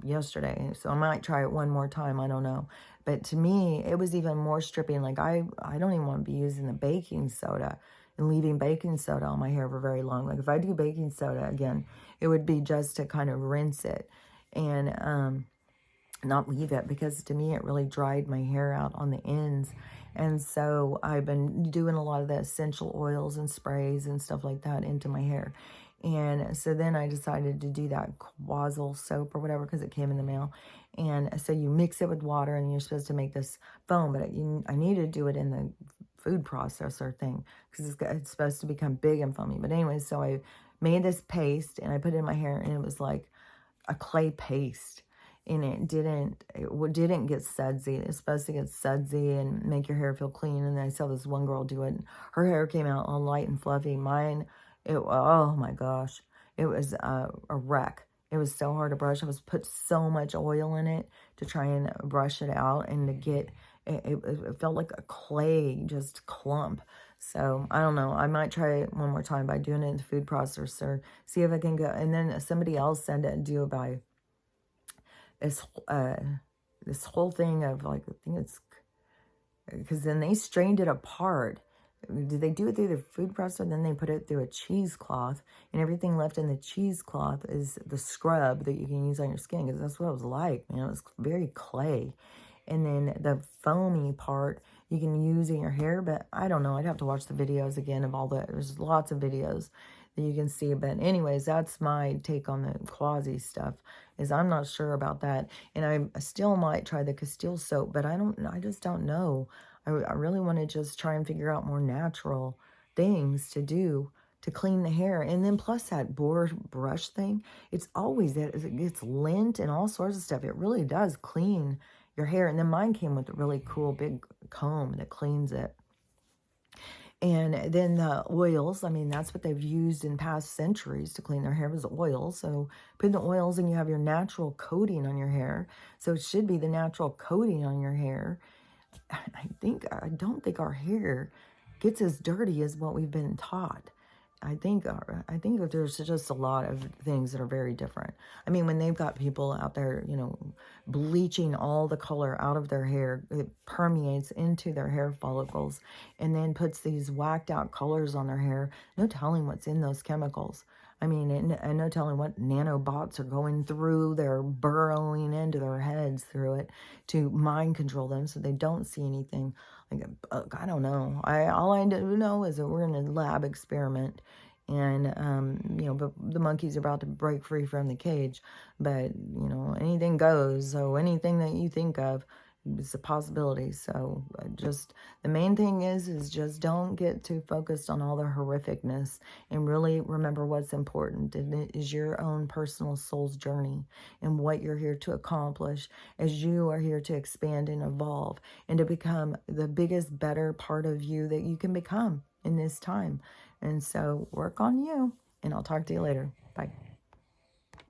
yesterday, so I might try it one more time. I don't know. But to me, it was even more stripping. Like, I don't even want to be using the baking soda and leaving baking soda on my hair for very long. Like, if I do baking soda again, it would be just to kind of rinse it and not leave it, because to me it really dried my hair out on the ends. And so I've been doing a lot of the essential oils and sprays and stuff like that into my hair. And so then I decided to do that Quazzle soap or whatever, because it came in the mail. And so you mix it with water, and you're supposed to make this foam, but I need to do it in the food processor thing, because it's supposed to become big and foamy. But anyway, so I made this paste, and I put it in my hair, and it was like a clay paste. And it didn't get sudsy. It's supposed to get sudsy and make your hair feel clean. And then I saw this one girl do it. Her hair came out all light and fluffy. Mine, oh my gosh, it was a wreck. It was so hard to brush. I was put so much oil in it to try and brush it out, and to get it felt like a clay just clump. So I don't know. I might try it one more time by doing it in the food processor. See if I can go. And then somebody else said to do it by this whole thing of, like, I think it's, because then they strained it apart did they do it through the food processor? Then they put it through a cheesecloth, and everything left in the cheesecloth is the scrub that you can use on your skin, because that's what it was like. You know, it was very clay. And then the foamy part you can use in your hair, but I don't know. I'd have to watch the videos again of all the, there's lots of videos that you can see. But anyways, that's my take on the quasi stuff, is I'm not sure about that. And I still might try the Castile soap, but I just don't know. I really want to just try and figure out more natural things to do to clean the hair. And then plus that boar brush thing, it's always that it gets lint and all sorts of stuff. It really does clean your hair. And then mine came with a really cool big comb that cleans it. And then the oils, I mean, that's what they've used in past centuries to clean their hair, was oil. So put in the oils and you have your natural coating on your hair. So it should be the natural coating on your hair. I don't think our hair gets as dirty as what we've been taught. I think that there's just a lot of things that are very different. I mean, when they've got people out there, you know, bleaching all the color out of their hair, it permeates into their hair follicles and then puts these whacked out colors on their hair. No telling what's in those chemicals. I mean, and no telling what nanobots are going through. They're burrowing into their heads through it to mind control them so they don't see anything. Like, I don't know. All I do know is that we're in a lab experiment, and you know, but the monkey's about to break free from the cage. But you know, anything goes. So anything that you think of, it's a possibility. So just the main thing is just don't get too focused on all the horrificness, and really remember what's important. And it is your own personal soul's journey and what you're here to accomplish, as you are here to expand and evolve and to become the biggest, better part of you that you can become in this time. And so work on you, and I'll talk to you later. Bye.